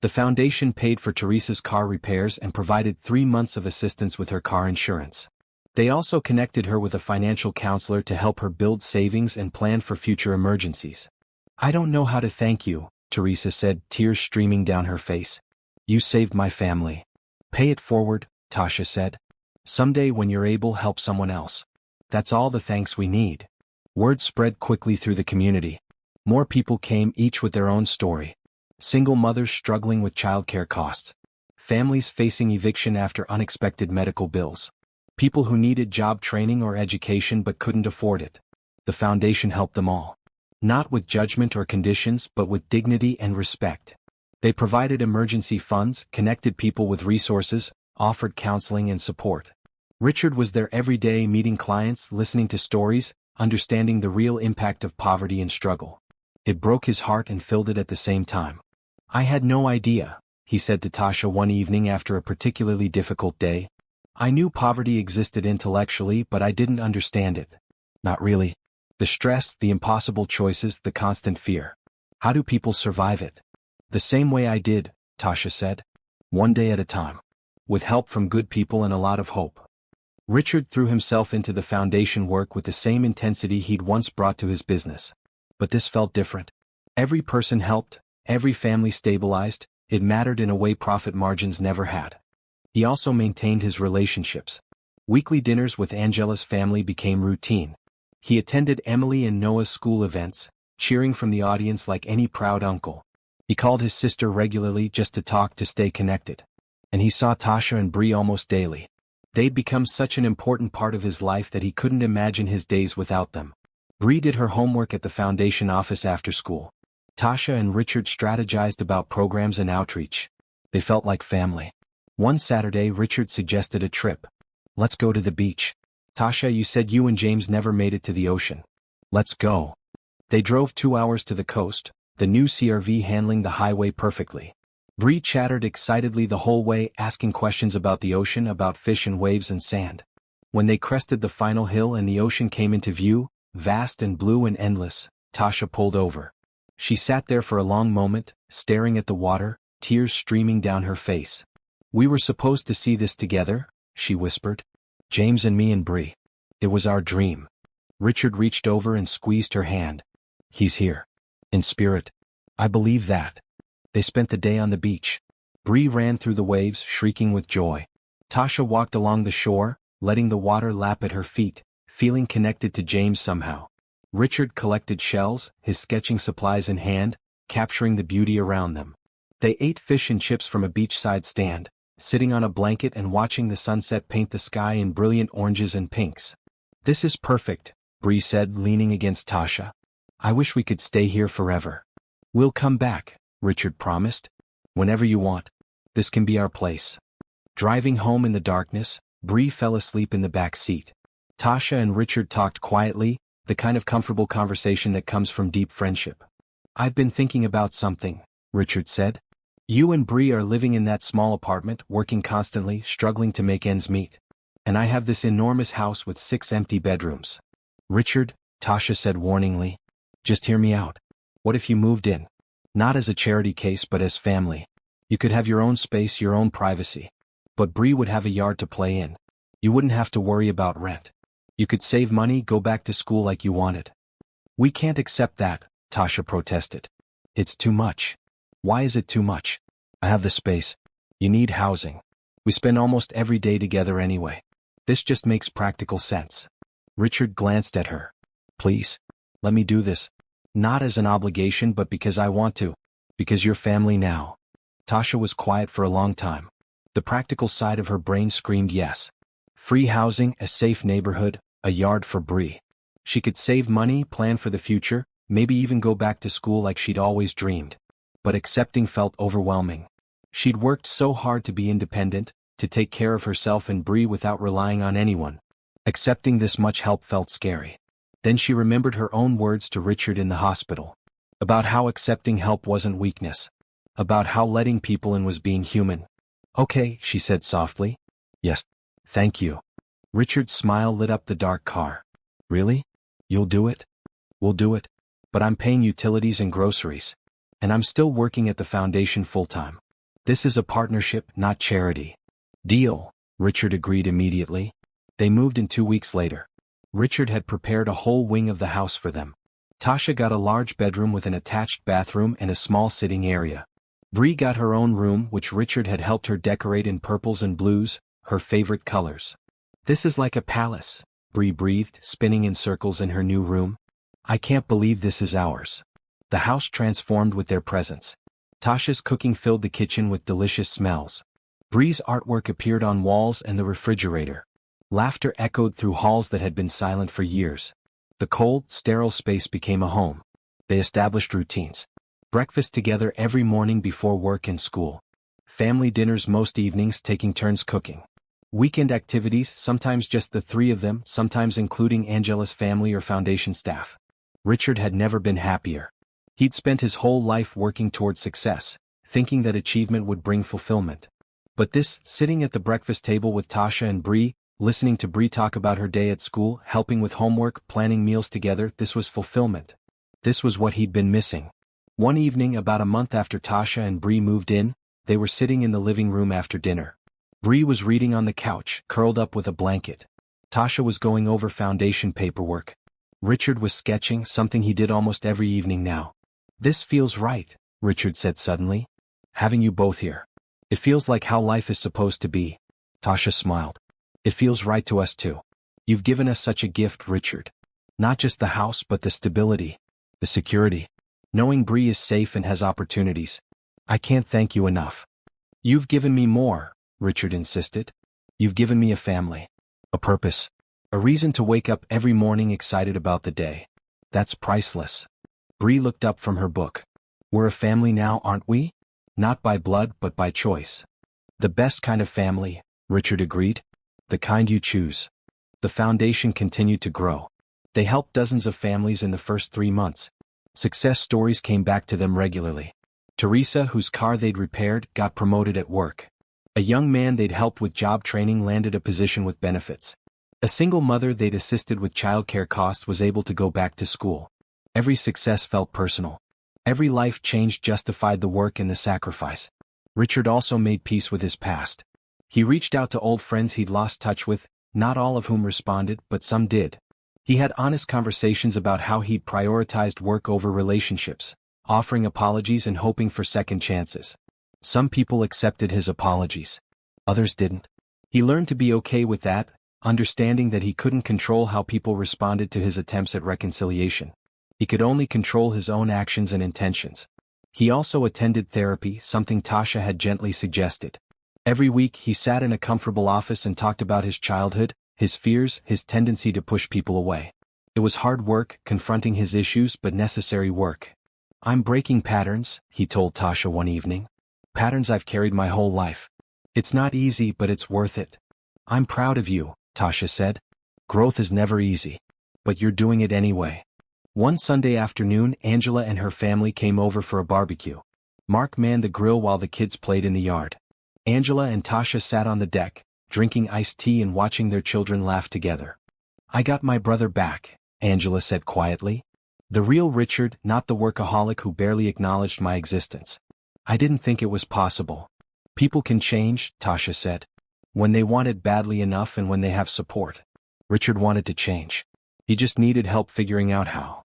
The foundation paid for Teresa's car repairs and provided 3 months of assistance with her car insurance. They also connected her with a financial counselor to help her build savings and plan for future emergencies. "I don't know how to thank you," Teresa said, tears streaming down her face. "You saved my family." "Pay it forward," Tasha said. "Someday when you're able, help someone else. That's all the thanks we need." Word spread quickly through the community. More people came, each with their own story. Single mothers struggling with childcare costs. Families facing eviction after unexpected medical bills. People who needed job training or education but couldn't afford it. The foundation helped them all. Not with judgment or conditions, but with dignity and respect. They provided emergency funds, connected people with resources, offered counseling and support. Richard was there every day, meeting clients, listening to stories, understanding the real impact of poverty and struggle. It broke his heart and filled it at the same time. "I had no idea," he said to Tasha one evening after a particularly difficult day. "I knew poverty existed intellectually, but I didn't understand it. Not really. The stress, the impossible choices, the constant fear. How do people survive it?" "The same way I did," Tasha said. "One day at a time. With help from good people and a lot of hope." Richard threw himself into the foundation work with the same intensity he'd once brought to his business. But this felt different. Every person helped, every family stabilized. It mattered in a way profit margins never had. He also maintained his relationships. Weekly dinners with Angela's family became routine. He attended Emily and Noah's school events, cheering from the audience like any proud uncle. He called his sister regularly just to talk, to stay connected. And he saw Tasha and Bree almost daily. They'd become such an important part of his life that he couldn't imagine his days without them. Bree did her homework at the foundation office after school. Tasha and Richard strategized about programs and outreach. They felt like family. One Saturday, Richard suggested a trip. "Let's go to the beach. Tasha, you said you and James never made it to the ocean. Let's go." They drove 2 hours to the coast, the new CRV handling the highway perfectly. Bree chattered excitedly the whole way, asking questions about the ocean, about fish and waves and sand. When they crested the final hill and the ocean came into view, vast and blue and endless, Tasha pulled over. She sat there for a long moment, staring at the water, tears streaming down her face. "We were supposed to see this together," she whispered. "James and me and Bree. It was our dream." Richard reached over and squeezed her hand. "He's here. In spirit. I believe that." They spent the day on the beach. Bree ran through the waves, shrieking with joy. Tasha walked along the shore, letting the water lap at her feet, feeling connected to James somehow. Richard collected shells, his sketching supplies in hand, capturing the beauty around them. They ate fish and chips from a beachside stand, sitting on a blanket and watching the sunset paint the sky in brilliant oranges and pinks. "This is perfect," Bree said, leaning against Tasha. "I wish we could stay here forever." "We'll come back," Richard promised. "Whenever you want. This can be our place." Driving home in the darkness, Bree fell asleep in the back seat. Tasha and Richard talked quietly, the kind of comfortable conversation that comes from deep friendship. "I've been thinking about something," Richard said. "You and Bree are living in that small apartment, working constantly, struggling to make ends meet. And I have this enormous house with 6 empty bedrooms." "Richard," Tasha said warningly, "just hear me out. What if you moved in? Not as a charity case but as family. You could have your own space, your own privacy. But Bree would have a yard to play in. You wouldn't have to worry about rent. You could save money, go back to school like you wanted." "We can't accept that," Tasha protested. "It's too much." "Why is it too much? I have the space. You need housing. We spend almost every day together anyway. This just makes practical sense." Richard glanced at her. "Please, let me do this. Not as an obligation but because I want to. Because you're family now." Tasha was quiet for a long time. The practical side of her brain screamed yes. Free housing, a safe neighborhood, a yard for Bree. She could save money, plan for the future, maybe even go back to school like she'd always dreamed. But accepting felt overwhelming. She'd worked so hard to be independent, to take care of herself and Bree without relying on anyone. Accepting this much help felt scary. Then she remembered her own words to Richard in the hospital. About how accepting help wasn't weakness. About how letting people in was being human. "Okay," she said softly. "Yes. Thank you." Richard's smile lit up the dark car. "Really? You'll do it?" "We'll do it. But I'm paying utilities and groceries. And I'm still working at the foundation full-time. This is a partnership, not charity." "Deal," Richard agreed immediately. They moved in 2 weeks later. Richard had prepared a whole wing of the house for them. Tasha got a large bedroom with an attached bathroom and a small sitting area. Bree got her own room, which Richard had helped her decorate in purples and blues, her favorite colors. "This is like a palace," Bree breathed, spinning in circles in her new room. "I can't believe this is ours." The house transformed with their presence. Tasha's cooking filled the kitchen with delicious smells. Bree's artwork appeared on walls and the refrigerator. Laughter echoed through halls that had been silent for years. The cold, sterile space became a home. They established routines. Breakfast together every morning before work and school. Family dinners most evenings, taking turns cooking. Weekend activities, sometimes just the 3 of them, sometimes including Angela's family or foundation staff. Richard had never been happier. He'd spent his whole life working toward success, thinking that achievement would bring fulfillment. But this, sitting at the breakfast table with Tasha and Bree, listening to Bree talk about her day at school, helping with homework, planning meals together, this was fulfillment. This was what he'd been missing. One evening, about a month after Tasha and Bree moved in, they were sitting in the living room after dinner. Bree was reading on the couch, curled up with a blanket. Tasha was going over foundation paperwork. Richard was sketching, something he did almost every evening now. "This feels right," Richard said suddenly. "Having you both here. It feels like how life is supposed to be." Tasha smiled. "It feels right to us too. You've given us such a gift, Richard. Not just the house but the stability, the security. Knowing Bree is safe and has opportunities. I can't thank you enough." "You've given me more," Richard insisted. "You've given me a family. A purpose. A reason to wake up every morning excited about the day. That's priceless." Bree looked up from her book. "We're a family now, aren't we? Not by blood but by choice." "The best kind of family," Richard agreed. "The kind you choose." The foundation continued to grow. They helped dozens of families in the first 3 months. Success stories came back to them regularly. Teresa, whose car they'd repaired, got promoted at work. A young man they'd helped with job training landed a position with benefits. A single mother they'd assisted with childcare costs was able to go back to school. Every success felt personal. Every life change justified the work and the sacrifice. Richard also made peace with his past. He reached out to old friends he'd lost touch with, not all of whom responded, but some did. He had honest conversations about how he'd prioritized work over relationships, offering apologies and hoping for second chances. Some people accepted his apologies. Others didn't. He learned to be okay with that, understanding that he couldn't control how people responded to his attempts at reconciliation. He could only control his own actions and intentions. He also attended therapy, something Tasha had gently suggested. Every week he sat in a comfortable office and talked about his childhood, his fears, his tendency to push people away. It was hard work, confronting his issues, but necessary work. "I'm breaking patterns," he told Tasha one evening. "Patterns I've carried my whole life. It's not easy, but it's worth it." "I'm proud of you," Tasha said. "Growth is never easy. But you're doing it anyway." One Sunday afternoon, Angela and her family came over for a barbecue. Mark manned the grill while the kids played in the yard. Angela and Tasha sat on the deck, drinking iced tea and watching their children laugh together. "I got my brother back," Angela said quietly. "The real Richard, not the workaholic who barely acknowledged my existence. I didn't think it was possible." "People can change," Tasha said. "When they want it badly enough and when they have support." Richard wanted to change. He just needed help figuring out how.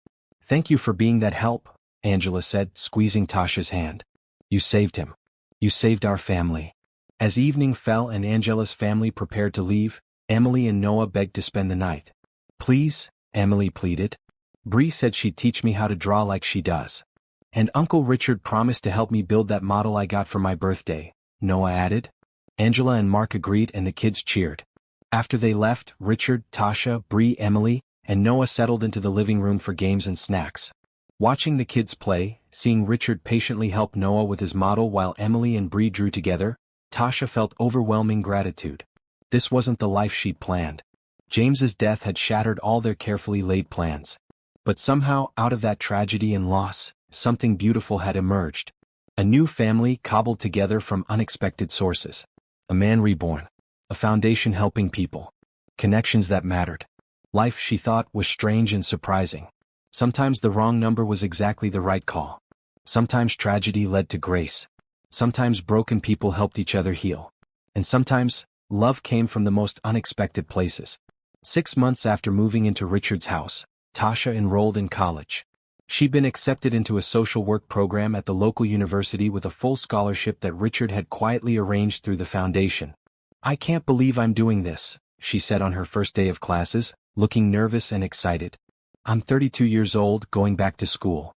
"Thank you for being that help," Angela said, squeezing Tasha's hand. "You saved him. You saved our family." As evening fell and Angela's family prepared to leave, Emily and Noah begged to spend the night. "Please," Emily pleaded. "Bree said she'd teach me how to draw like she does. And Uncle Richard promised to help me build that model I got for my birthday," Noah added. Angela and Mark agreed and the kids cheered. After they left, Richard, Tasha, Bree, Emily, and Noah settled into the living room for games and snacks. Watching the kids play, seeing Richard patiently help Noah with his model while Emily and Bree drew together, Tasha felt overwhelming gratitude. This wasn't the life she'd planned. James's death had shattered all their carefully laid plans. But somehow, out of that tragedy and loss, something beautiful had emerged. A new family cobbled together from unexpected sources. A man reborn. A foundation helping people. Connections that mattered. Life, she thought, was strange and surprising. Sometimes the wrong number was exactly the right call. Sometimes tragedy led to grace. Sometimes broken people helped each other heal. And sometimes, love came from the most unexpected places. 6 months after moving into Richard's house, Tasha enrolled in college. She'd been accepted into a social work program at the local university with a full scholarship that Richard had quietly arranged through the foundation. "I can't believe I'm doing this," she said on her first day of classes, looking nervous and excited. "I'm 32 years old, going back to school."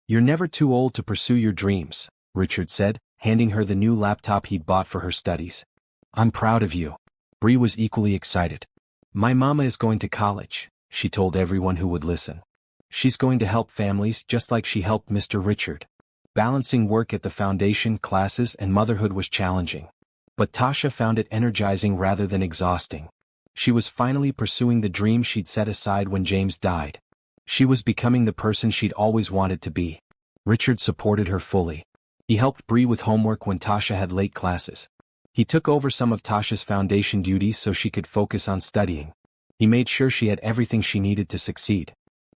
"You're never too old to pursue your dreams," Richard said, handing her the new laptop he'd bought for her studies. "I'm proud of you." Bree was equally excited. "My mama is going to college," she told everyone who would listen. "She's going to help families just like she helped Mr. Richard." Balancing work at the foundation, classes, and motherhood was challenging. But Tasha found it energizing rather than exhausting. She was finally pursuing the dream she'd set aside when James died. She was becoming the person she'd always wanted to be. Richard supported her fully. He helped Bree with homework when Tasha had late classes. He took over some of Tasha's foundation duties so she could focus on studying. He made sure she had everything she needed to succeed.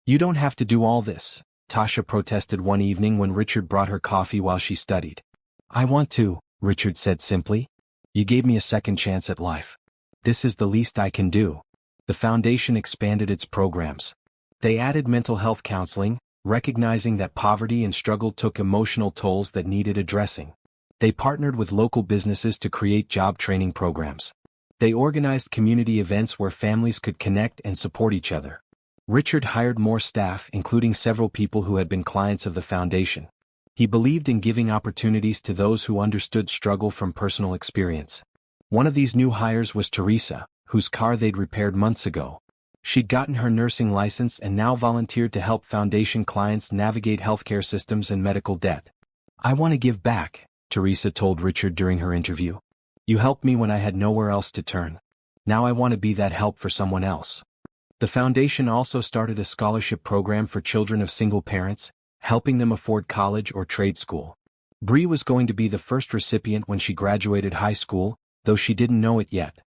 "You don't have to do all this," Tasha protested one evening when Richard brought her coffee while she studied. "I want to," Richard said simply. "You gave me a second chance at life. This is the least I can do." The foundation expanded its programs. They added mental health counseling, recognizing that poverty and struggle took emotional tolls that needed addressing. They partnered with local businesses to create job training programs. They organized community events where families could connect and support each other. Richard hired more staff, including several people who had been clients of the foundation. He believed in giving opportunities to those who understood struggle from personal experience. One of these new hires was Teresa, whose car they'd repaired months ago. She'd gotten her nursing license and now volunteered to help foundation clients navigate healthcare systems and medical debt. "I want to give back," Teresa told Richard during her interview. "You helped me when I had nowhere else to turn. Now I want to be that help for someone else." The foundation also started a scholarship program for children of single parents, helping them afford college or trade school. Bree was going to be the first recipient when she graduated high school, though she didn't know it yet.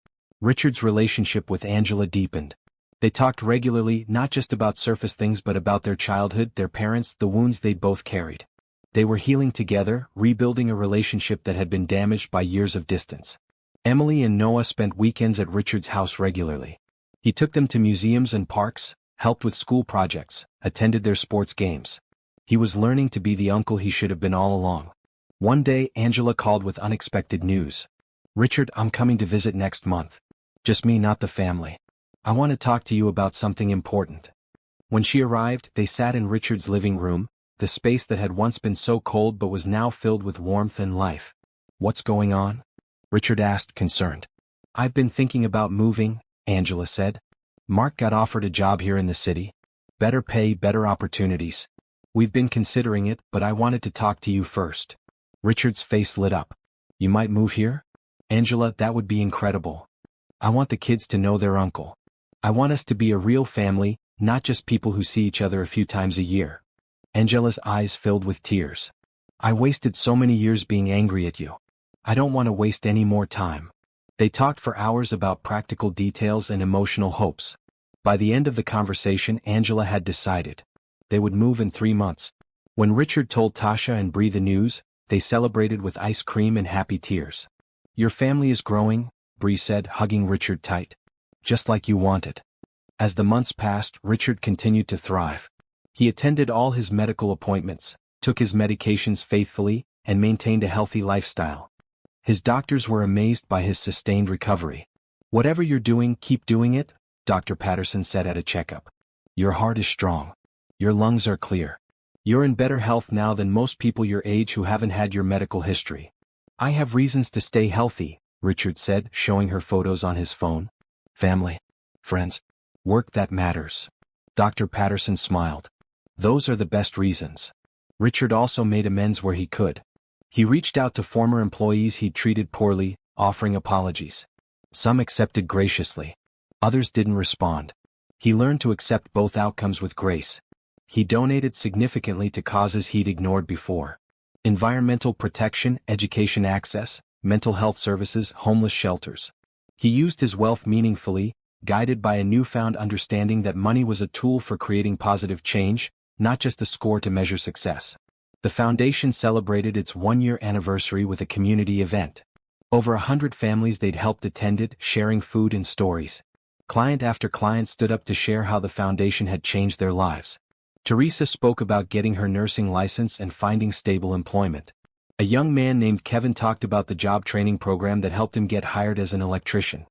Richard's relationship with Angela deepened. They talked regularly, not just about surface things but about their childhood, their parents, the wounds they'd both carried. They were healing together, rebuilding a relationship that had been damaged by years of distance. Emily and Noah spent weekends at Richard's house regularly. He took them to museums and parks, helped with school projects, attended their sports games. He was learning to be the uncle he should have been all along. One day, Angela called with unexpected news. "Richard, I'm coming to visit next month. Just me, not the family. I want to talk to you about something important." When she arrived, they sat in Richard's living room, the space that had once been so cold but was now filled with warmth and life. "What's going on?" Richard asked, concerned. "I've been thinking about moving," Angela said. "Mark got offered a job here in the city. Better pay, better opportunities. We've been considering it, but I wanted to talk to you first." Richard's face lit up. "You might move here?" "Angela, that would be incredible. I want the kids to know their uncle. I want us to be a real family, not just people who see each other a few times a year." Angela's eyes filled with tears. "I wasted so many years being angry at you. I don't want to waste any more time." They talked for hours about practical details and emotional hopes. By the end of the conversation, Angela had decided. They would move in 3 months. When Richard told Tasha and Bree the news, they celebrated with ice cream and happy tears. "Your family is growing," Bree said, hugging Richard tight. "Just like you wanted." As the months passed, Richard continued to thrive. He attended all his medical appointments, took his medications faithfully, and maintained a healthy lifestyle. His doctors were amazed by his sustained recovery. "Whatever you're doing, keep doing it," Dr. Patterson said at a checkup. "Your heart is strong. Your lungs are clear. You're in better health now than most people your age who haven't had your medical history." "I have reasons to stay healthy," Richard said, showing her photos on his phone. "Family, friends, work that matters." Dr. Patterson smiled. "Those are the best reasons." Richard also made amends where he could. He reached out to former employees he'd treated poorly, offering apologies. Some accepted graciously. Others didn't respond. He learned to accept both outcomes with grace. He donated significantly to causes he'd ignored before. Environmental protection, education access, mental health services, homeless shelters. He used his wealth meaningfully, guided by a newfound understanding that money was a tool for creating positive change, not just a score to measure success. The foundation celebrated its 1-year anniversary with a community event. Over 100 families they'd helped attended, sharing food and stories. Client after client stood up to share how the foundation had changed their lives. Teresa spoke about getting her nursing license and finding stable employment. A young man named Kevin talked about the job training program that helped him get hired as an electrician.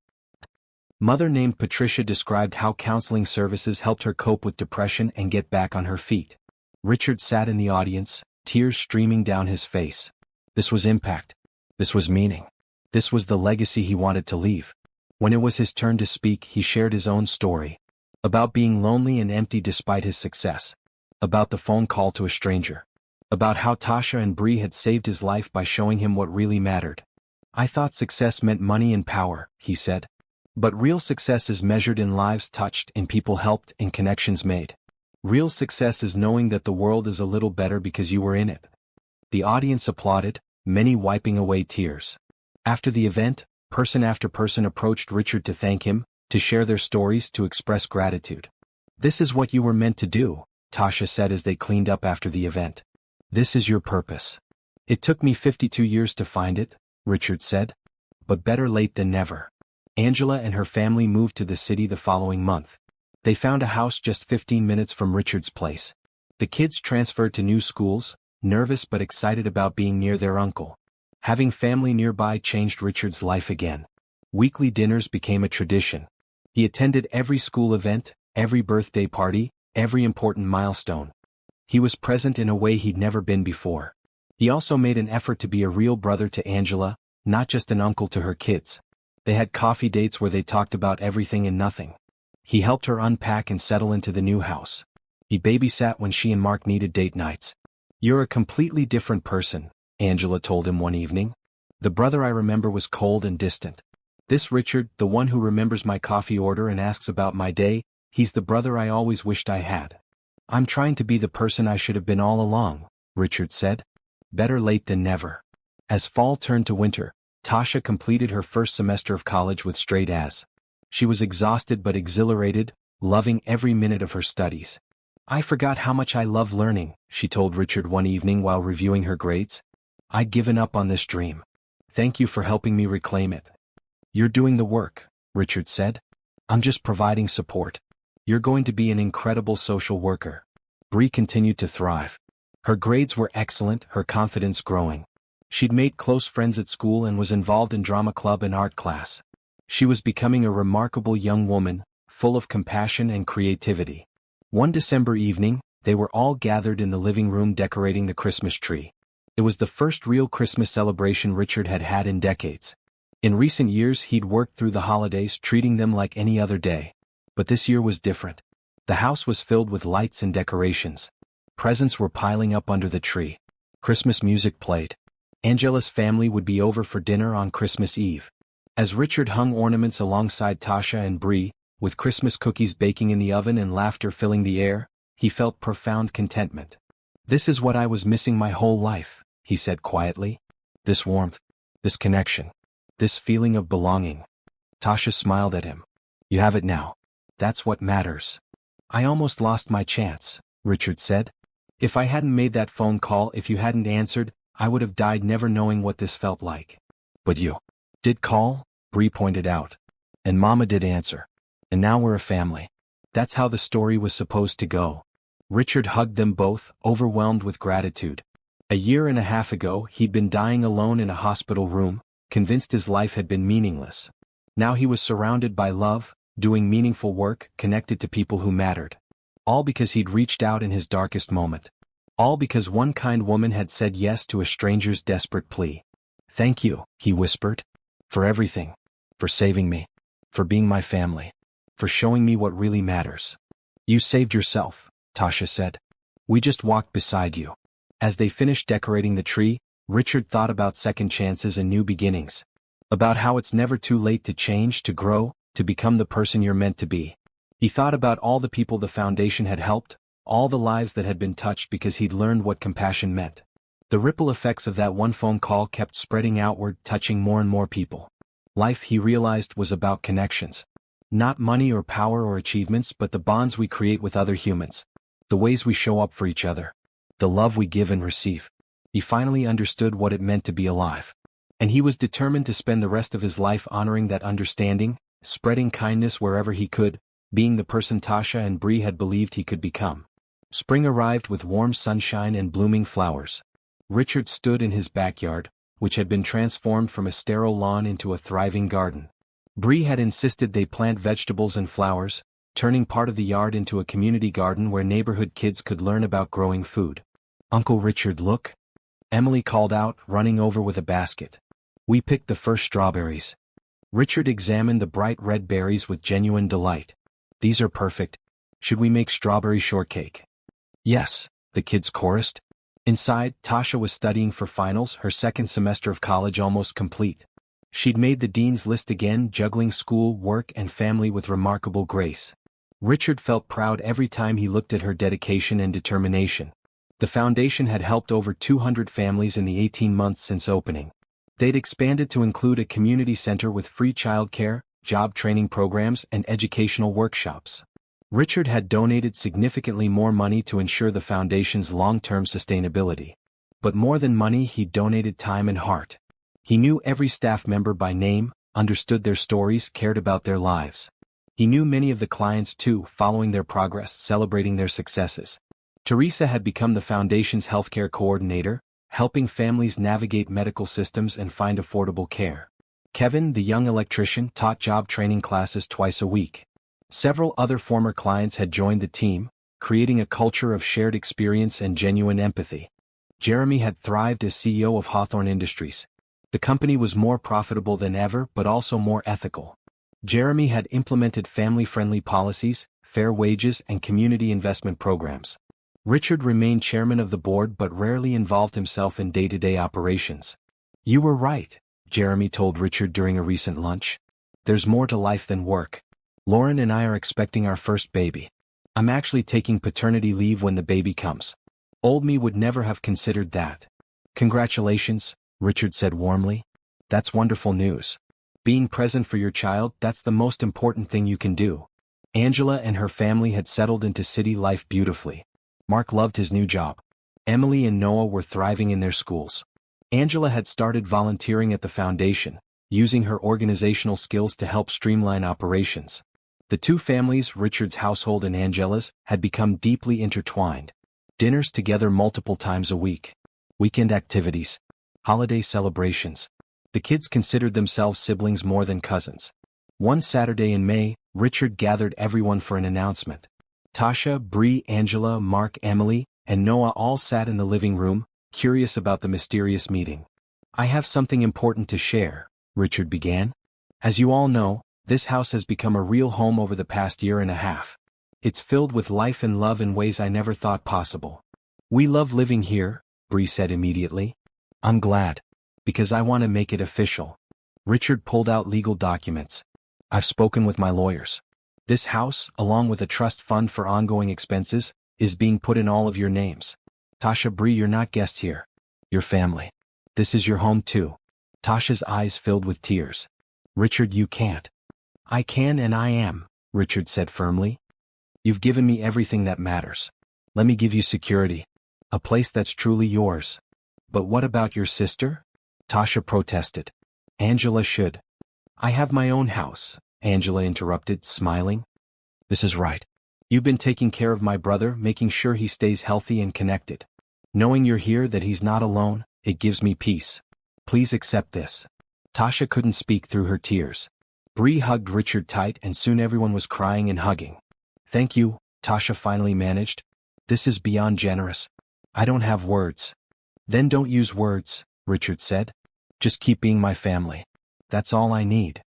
Mother named Patricia described how counseling services helped her cope with depression and get back on her feet. Richard sat in the audience, tears streaming down his face. This was impact. This was meaning. This was the legacy he wanted to leave. When it was his turn to speak, he shared his own story. About being lonely and empty despite his success. About the phone call to a stranger. About how Tasha and Bree had saved his life by showing him what really mattered. "I thought success meant money and power," he said. "But real success is measured in lives touched, in people helped, in connections made. Real success is knowing that the world is a little better because you were in it." The audience applauded, many wiping away tears. After the event, person after person approached Richard to thank him, to share their stories, to express gratitude. "This is what you were meant to do," Tasha said as they cleaned up after the event. "This is your purpose." "It took me 52 years to find it," Richard said. "But better late than never." Angela and her family moved to the city the following month. They found a house just 15 minutes from Richard's place. The kids transferred to new schools, nervous but excited about being near their uncle. Having family nearby changed Richard's life again. Weekly dinners became a tradition. He attended every school event, every birthday party, every important milestone. He was present in a way he'd never been before. He also made an effort to be a real brother to Angela, not just an uncle to her kids. They had coffee dates where they talked about everything and nothing. He helped her unpack and settle into the new house. He babysat when she and Mark needed date nights. "You're a completely different person," Angela told him one evening. "The brother I remember was cold and distant. This Richard, the one who remembers my coffee order and asks about my day, he's the brother I always wished I had." "I'm trying to be the person I should have been all along," Richard said. Better late than never. As fall turned to winter, Tasha completed her first semester of college with straight A's. She was exhausted but exhilarated, loving every minute of her studies. "I forgot how much I love learning," she told Richard one evening while reviewing her grades. "I'd given up on this dream. Thank you for helping me reclaim it." "You're doing the work," Richard said. "I'm just providing support. You're going to be an incredible social worker." Bree continued to thrive. Her grades were excellent, her confidence growing. She'd made close friends at school and was involved in drama club and art class. She was becoming a remarkable young woman, full of compassion and creativity. One December evening, They were all gathered in the living room decorating the Christmas tree. It was the first real Christmas celebration Richard had had in decades. In recent years he'd worked through the holidays treating them like any other day. But this year was different. The house was filled with lights and decorations. Presents were piling up under the tree. Christmas music played. Angela's family would be over for dinner on Christmas Eve. As Richard hung ornaments alongside Tasha and Bree, with Christmas cookies baking in the oven and laughter filling the air, he felt profound contentment. "This is what I was missing my whole life," he said quietly. "This warmth, this connection, this feeling of belonging." Tasha smiled at him. "You have it now. That's what matters." "I almost lost my chance," Richard said. "If I hadn't made that phone call, if you hadn't answered, I would have died never knowing what this felt like." "But you did call," Bree pointed out. "And Mama did answer. And now we're a family." That's how the story was supposed to go. Richard hugged them both, overwhelmed with gratitude. A year and a half ago he'd been dying alone in a hospital room, convinced his life had been meaningless. Now he was surrounded by love, doing meaningful work, connected to people who mattered. All because he'd reached out in his darkest moment. All because one kind woman had said yes to a stranger's desperate plea. "Thank you," he whispered. "For everything. For saving me. For being my family. For showing me what really matters." "You saved yourself," Tasha said. "We just walked beside you." As they finished decorating the tree, Richard thought about second chances and new beginnings. About how it's never too late to change, to grow, to become the person you're meant to be. He thought about all the people the foundation had helped, all the lives that had been touched because he'd learned what compassion meant. The ripple effects of that one phone call kept spreading outward, touching more and more people. Life, he realized, was about connections. Not money or power or achievements, but the bonds we create with other humans. The ways we show up for each other. The love we give and receive. He finally understood what it meant to be alive. And he was determined to spend the rest of his life honoring that understanding, spreading kindness wherever he could, being the person Tasha and Bree had believed he could become. Spring arrived with warm sunshine and blooming flowers. Richard stood in his backyard, which had been transformed from a sterile lawn into a thriving garden. Bree had insisted they plant vegetables and flowers, turning part of the yard into a community garden where neighborhood kids could learn about growing food. "Uncle Richard, look," Emily called out, running over with a basket. "We picked the first strawberries." Richard examined the bright red berries with genuine delight. "These are perfect. Should we make strawberry shortcake?" "Yes," the kids chorused. Inside, Tasha was studying for finals, her second semester of college almost complete. She'd made the dean's list again, juggling school, work, and family with remarkable grace. Richard felt proud every time he looked at her dedication and determination. The foundation had helped over 200 families in the 18 months since opening. They'd expanded to include a community center with free childcare, job training programs, and educational workshops. Richard had donated significantly more money to ensure the foundation's long-term sustainability. But more than money, he donated time and heart. He knew every staff member by name, understood their stories, cared about their lives. He knew many of the clients too, following their progress, celebrating their successes. Teresa had become the foundation's healthcare coordinator, helping families navigate medical systems and find affordable care. Kevin, the young electrician, taught job training classes twice a week. Several other former clients had joined the team, creating a culture of shared experience and genuine empathy. Jeremy had thrived as CEO of Hawthorne Industries. The company was more profitable than ever, but also more ethical. Jeremy had implemented family-friendly policies, fair wages, and community investment programs. Richard remained chairman of the board but rarely involved himself in day-to-day operations. "You were right," Jeremy told Richard during a recent lunch. "There's more to life than work. Lauren and I are expecting our first baby. I'm actually taking paternity leave when the baby comes. Old me would never have considered that." "Congratulations," Richard said warmly. "That's wonderful news. Being present for your child, that's the most important thing you can do." Angela and her family had settled into city life beautifully. Mark loved his new job. Emily and Noah were thriving in their schools. Angela had started volunteering at the foundation, using her organizational skills to help streamline operations. The two families, Richard's household and Angela's, had become deeply intertwined. Dinners together multiple times a week. Weekend activities. Holiday celebrations. The kids considered themselves siblings more than cousins. One Saturday in May, Richard gathered everyone for an announcement. Tasha, Bree, Angela, Mark, Emily, and Noah all sat in the living room, curious about the mysterious meeting. "I have something important to share," Richard began. "As you all know, this house has become a real home over the past year and a half. It's filled with life and love in ways I never thought possible." "We love living here," Bree said immediately. "I'm glad. Because I want to make it official." Richard pulled out legal documents. "I've spoken with my lawyers. This house, along with a trust fund for ongoing expenses, is being put in all of your names. Tasha, Bree, you're not guests here. You're family. This is your home too." Tasha's eyes filled with tears. "Richard, you can't." "I can and I am," Richard said firmly. "You've given me everything that matters. Let me give you security. A place that's truly yours." "But what about your sister?" Tasha protested. "Angela should." "I have my own house," Angela interrupted, smiling. "This is right. You've been taking care of my brother, making sure he stays healthy and connected. Knowing you're here, that he's not alone, it gives me peace. Please accept this." Tasha couldn't speak through her tears. Bree hugged Richard tight and soon everyone was crying and hugging. "Thank you," Tasha finally managed. "This is beyond generous. I don't have words." "Then don't use words," Richard said. "Just keep being my family. That's all I need."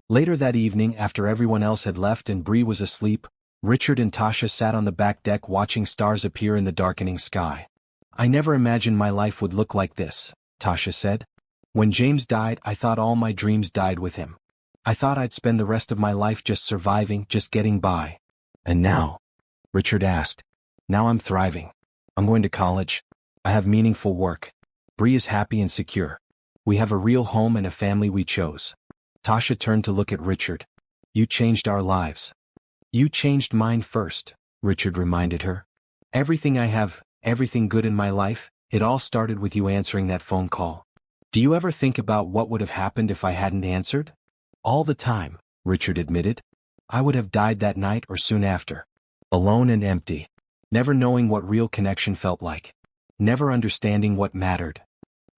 Later that evening, after everyone else had left and Bree was asleep, Richard and Tasha sat on the back deck watching stars appear in the darkening sky. "I never imagined my life would look like this," Tasha said. "When James died, I thought all my dreams died with him. I thought I'd spend the rest of my life just surviving, just getting by. And now?" Richard asked. "Now I'm thriving. I'm going to college. I have meaningful work. Bree is happy and secure. We have a real home and a family we chose." Tasha turned to look at Richard. "You changed our lives." "You changed mine first," Richard reminded her. "Everything I have, everything good in my life, it all started with you answering that phone call. Do you ever think about what would have happened if I hadn't answered?" "All the time," Richard admitted. "I would have died that night or soon after. Alone and empty. Never knowing what real connection felt like. Never understanding what mattered."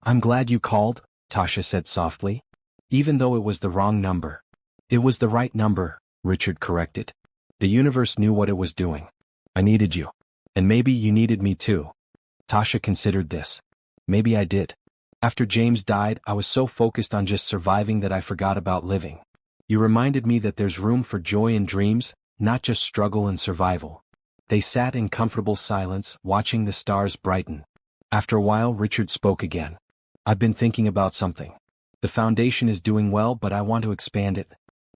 "I'm glad you called," Tasha said softly. "Even though it was the wrong number." "It was the right number," Richard corrected. "The universe knew what it was doing. I needed you. And maybe you needed me too." Tasha considered this. "Maybe I did. After James died, I was so focused on just surviving that I forgot about living. You reminded me that there's room for joy and dreams, not just struggle and survival." They sat in comfortable silence, watching the stars brighten. After a while, Richard spoke again. "I've been thinking about something. The foundation is doing well, but I want to expand it.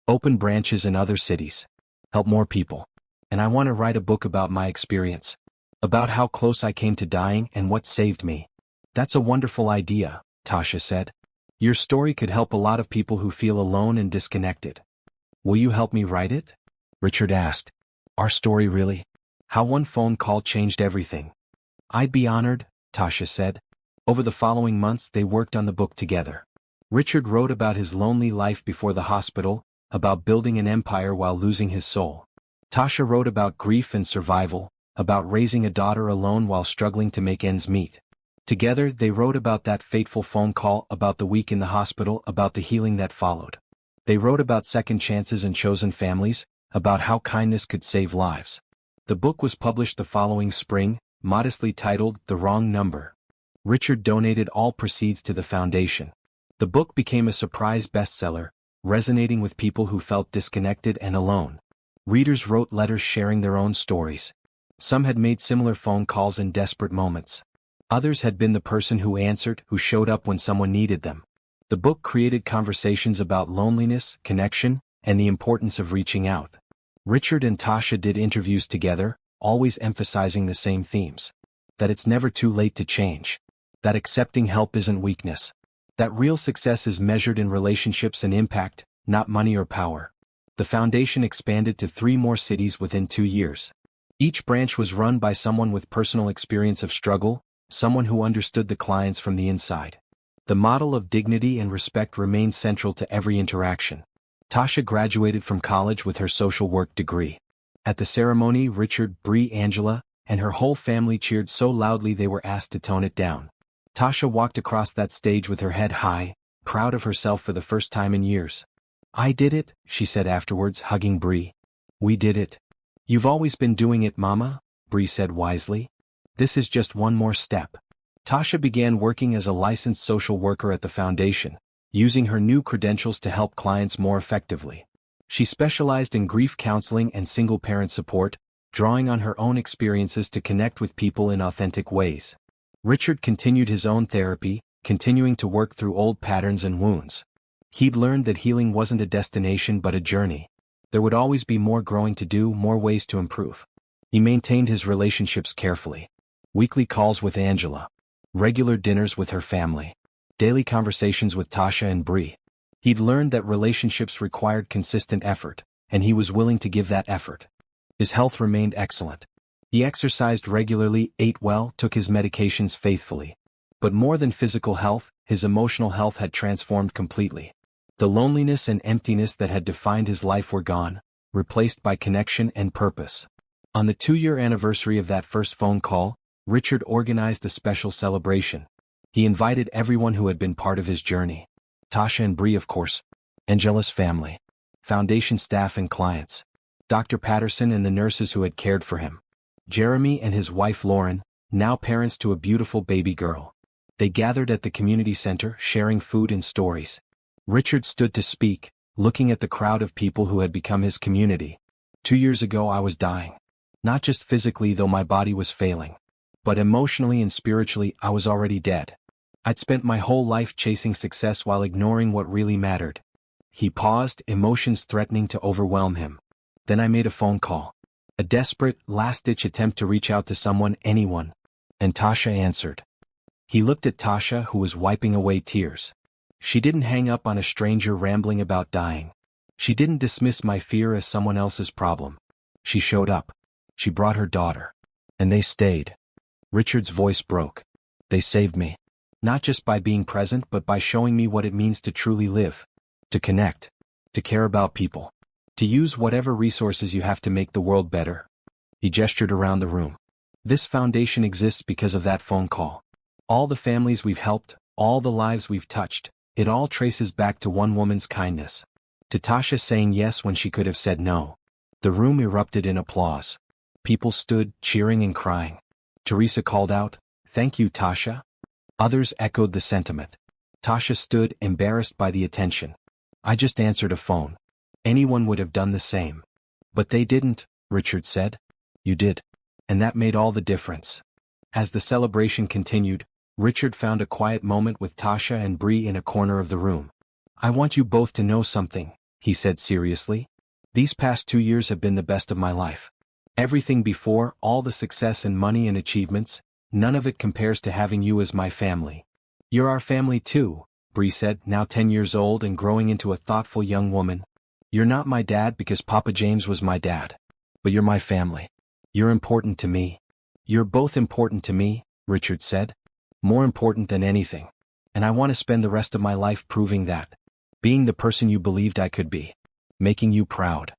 Open branches in other cities. Help more people. And I want to write a book about my experience. About how close I came to dying and what saved me." "That's a wonderful idea," Tasha said. "Your story could help a lot of people who feel alone and disconnected." "Will you help me write it?" Richard asked. "Our story really? How one phone call changed everything." "I'd be honored," Tasha said. Over the following months they worked on the book together. Richard wrote about his lonely life before the hospital, about building an empire while losing his soul. Tasha wrote about grief and survival, about raising a daughter alone while struggling to make ends meet. Together they wrote about that fateful phone call, about the week in the hospital, about the healing that followed. They wrote about second chances and chosen families, about how kindness could save lives. The book was published the following spring, modestly titled The Wrong Number. Richard donated all proceeds to the foundation. The book became a surprise bestseller, resonating with people who felt disconnected and alone. Readers wrote letters sharing their own stories. Some had made similar phone calls in desperate moments. Others had been the person who answered, who showed up when someone needed them. The book created conversations about loneliness, connection, and the importance of reaching out. Richard and Tasha did interviews together, always emphasizing the same themes. That it's never too late to change. That accepting help isn't weakness. That real success is measured in relationships and impact, not money or power. The foundation expanded to 3 more cities within 2 years. Each branch was run by someone with personal experience of struggle, someone who understood the clients from the inside. The model of dignity and respect remained central to every interaction. Tasha graduated from college with her social work degree. At the ceremony, Richard, Bree, Angela, and her whole family cheered so loudly they were asked to tone it down. Tasha walked across that stage with her head high, proud of herself for the first time in years. "I did it," she said afterwards, hugging Bree. "We did it. You've always been doing it, Mama, Bree said wisely. This is just one more step. Tasha began working as a licensed social worker at the foundation, using her new credentials to help clients more effectively. She specialized in grief counseling and single-parent support, drawing on her own experiences to connect with people in authentic ways. Richard continued his own therapy, continuing to work through old patterns and wounds. He'd learned that healing wasn't a destination but a journey. There would always be more growing to do, more ways to improve. He maintained his relationships carefully. Weekly calls with Angela. Regular dinners with her family. Daily conversations with Tasha and Bree. He'd learned that relationships required consistent effort, and he was willing to give that effort. His health remained excellent. He exercised regularly, ate well, took his medications faithfully. But more than physical health, his emotional health had transformed completely. The loneliness and emptiness that had defined his life were gone, replaced by connection and purpose. On the 2-year anniversary of that first phone call, Richard organized a special celebration. He invited everyone who had been part of his journey. Tasha and Bree, of course. Angela's family. Foundation staff and clients. Dr. Patterson and the nurses who had cared for him. Jeremy and his wife Lauren, now parents to a beautiful baby girl. They gathered at the community center, sharing food and stories. Richard stood to speak, looking at the crowd of people who had become his community. 2 years ago I was dying. Not just physically, though my body was failing. But emotionally and spiritually I was already dead. I'd spent my whole life chasing success while ignoring what really mattered. He paused, emotions threatening to overwhelm him. Then I made a phone call. A desperate, last-ditch attempt to reach out to someone, anyone. And Tasha answered. He looked at Tasha, who was wiping away tears. She didn't hang up on a stranger rambling about dying. She didn't dismiss my fear as someone else's problem. She showed up. She brought her daughter. And they stayed. Richard's voice broke. They saved me. Not just by being present but by showing me what it means to truly live. To connect. To care about people. To use whatever resources you have to make the world better. He gestured around the room. This foundation exists because of that phone call. All the families we've helped, all the lives we've touched, it all traces back to one woman's kindness. To Tasha saying yes when she could have said no. The room erupted in applause. People stood, cheering and crying. Teresa called out, "Thank you, Tasha." Others echoed the sentiment. Tasha stood, embarrassed by the attention. I just answered a phone. Anyone would have done the same. But they didn't, Richard said. You did. And that made all the difference. As the celebration continued, Richard found a quiet moment with Tasha and Bree in a corner of the room. I want you both to know something, he said seriously. These past 2 years have been the best of my life. Everything before, all the success and money and achievements, none of it compares to having you as my family. You're our family too, Bree said, now 10 years old and growing into a thoughtful young woman. You're not my dad because Papa James was my dad. But you're my family. You're important to me. You're both important to me, Richard said. More important than anything. And I want to spend the rest of my life proving that. Being the person you believed I could be. Making you proud.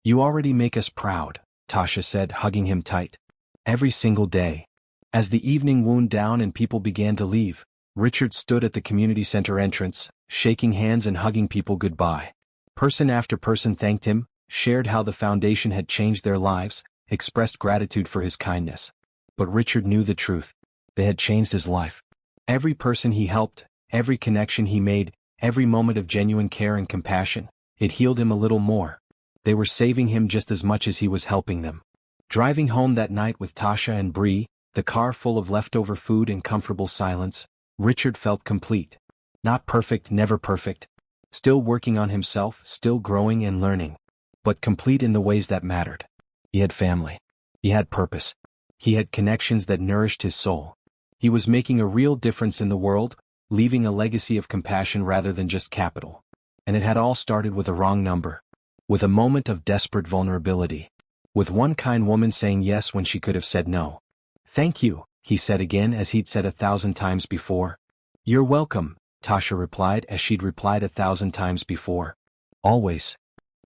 You already make us proud, Tasha said, hugging him tight. Every single day. As the evening wound down and people began to leave, Richard stood at the community center entrance, shaking hands and hugging people goodbye. Person after person thanked him, shared how the foundation had changed their lives, expressed gratitude for his kindness. But Richard knew the truth. They had changed his life. Every person he helped, every connection he made, every moment of genuine care and compassion, it healed him a little more. They were saving him just as much as he was helping them. Driving home that night with Tasha and Bree, the car full of leftover food and comfortable silence, Richard felt complete. Not perfect, never perfect. Still working on himself, still growing and learning. But complete in the ways that mattered. He had family. He had purpose. He had connections that nourished his soul. He was making a real difference in the world, leaving a legacy of compassion rather than just capital. And it had all started with a wrong number. With a moment of desperate vulnerability. With one kind woman saying yes when she could have said no. Thank you, he said again as he'd said 1,000 times before. You're welcome, Tasha replied as she'd replied 1,000 times before. Always.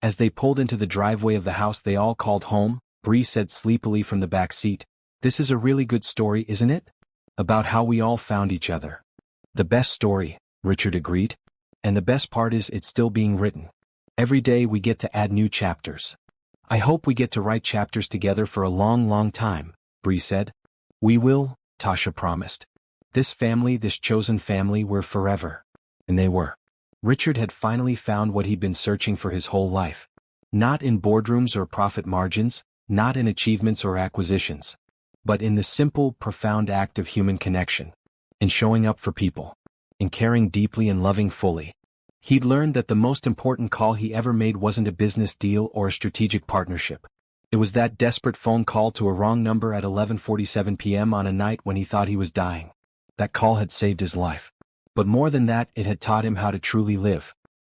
As they pulled into the driveway of the house they all called home, Bree said sleepily from the back seat, "This is a really good story, isn't it? About how we all found each other." The best story, Richard agreed. And the best part is it's still being written. Every day we get to add new chapters. I hope we get to write chapters together for a long, long time, Bree said. We will, Tasha promised. This family, this chosen family, we're forever. And they were. Richard had finally found what he'd been searching for his whole life. Not in boardrooms or profit margins, not in achievements or acquisitions, but in the simple, profound act of human connection, in showing up for people, in caring deeply and loving fully. He'd learned that the most important call he ever made wasn't a business deal or a strategic partnership. It was that desperate phone call to a wrong number at 11:47 p.m. on a night when he thought he was dying. That call had saved his life. But more than that, it had taught him how to truly live.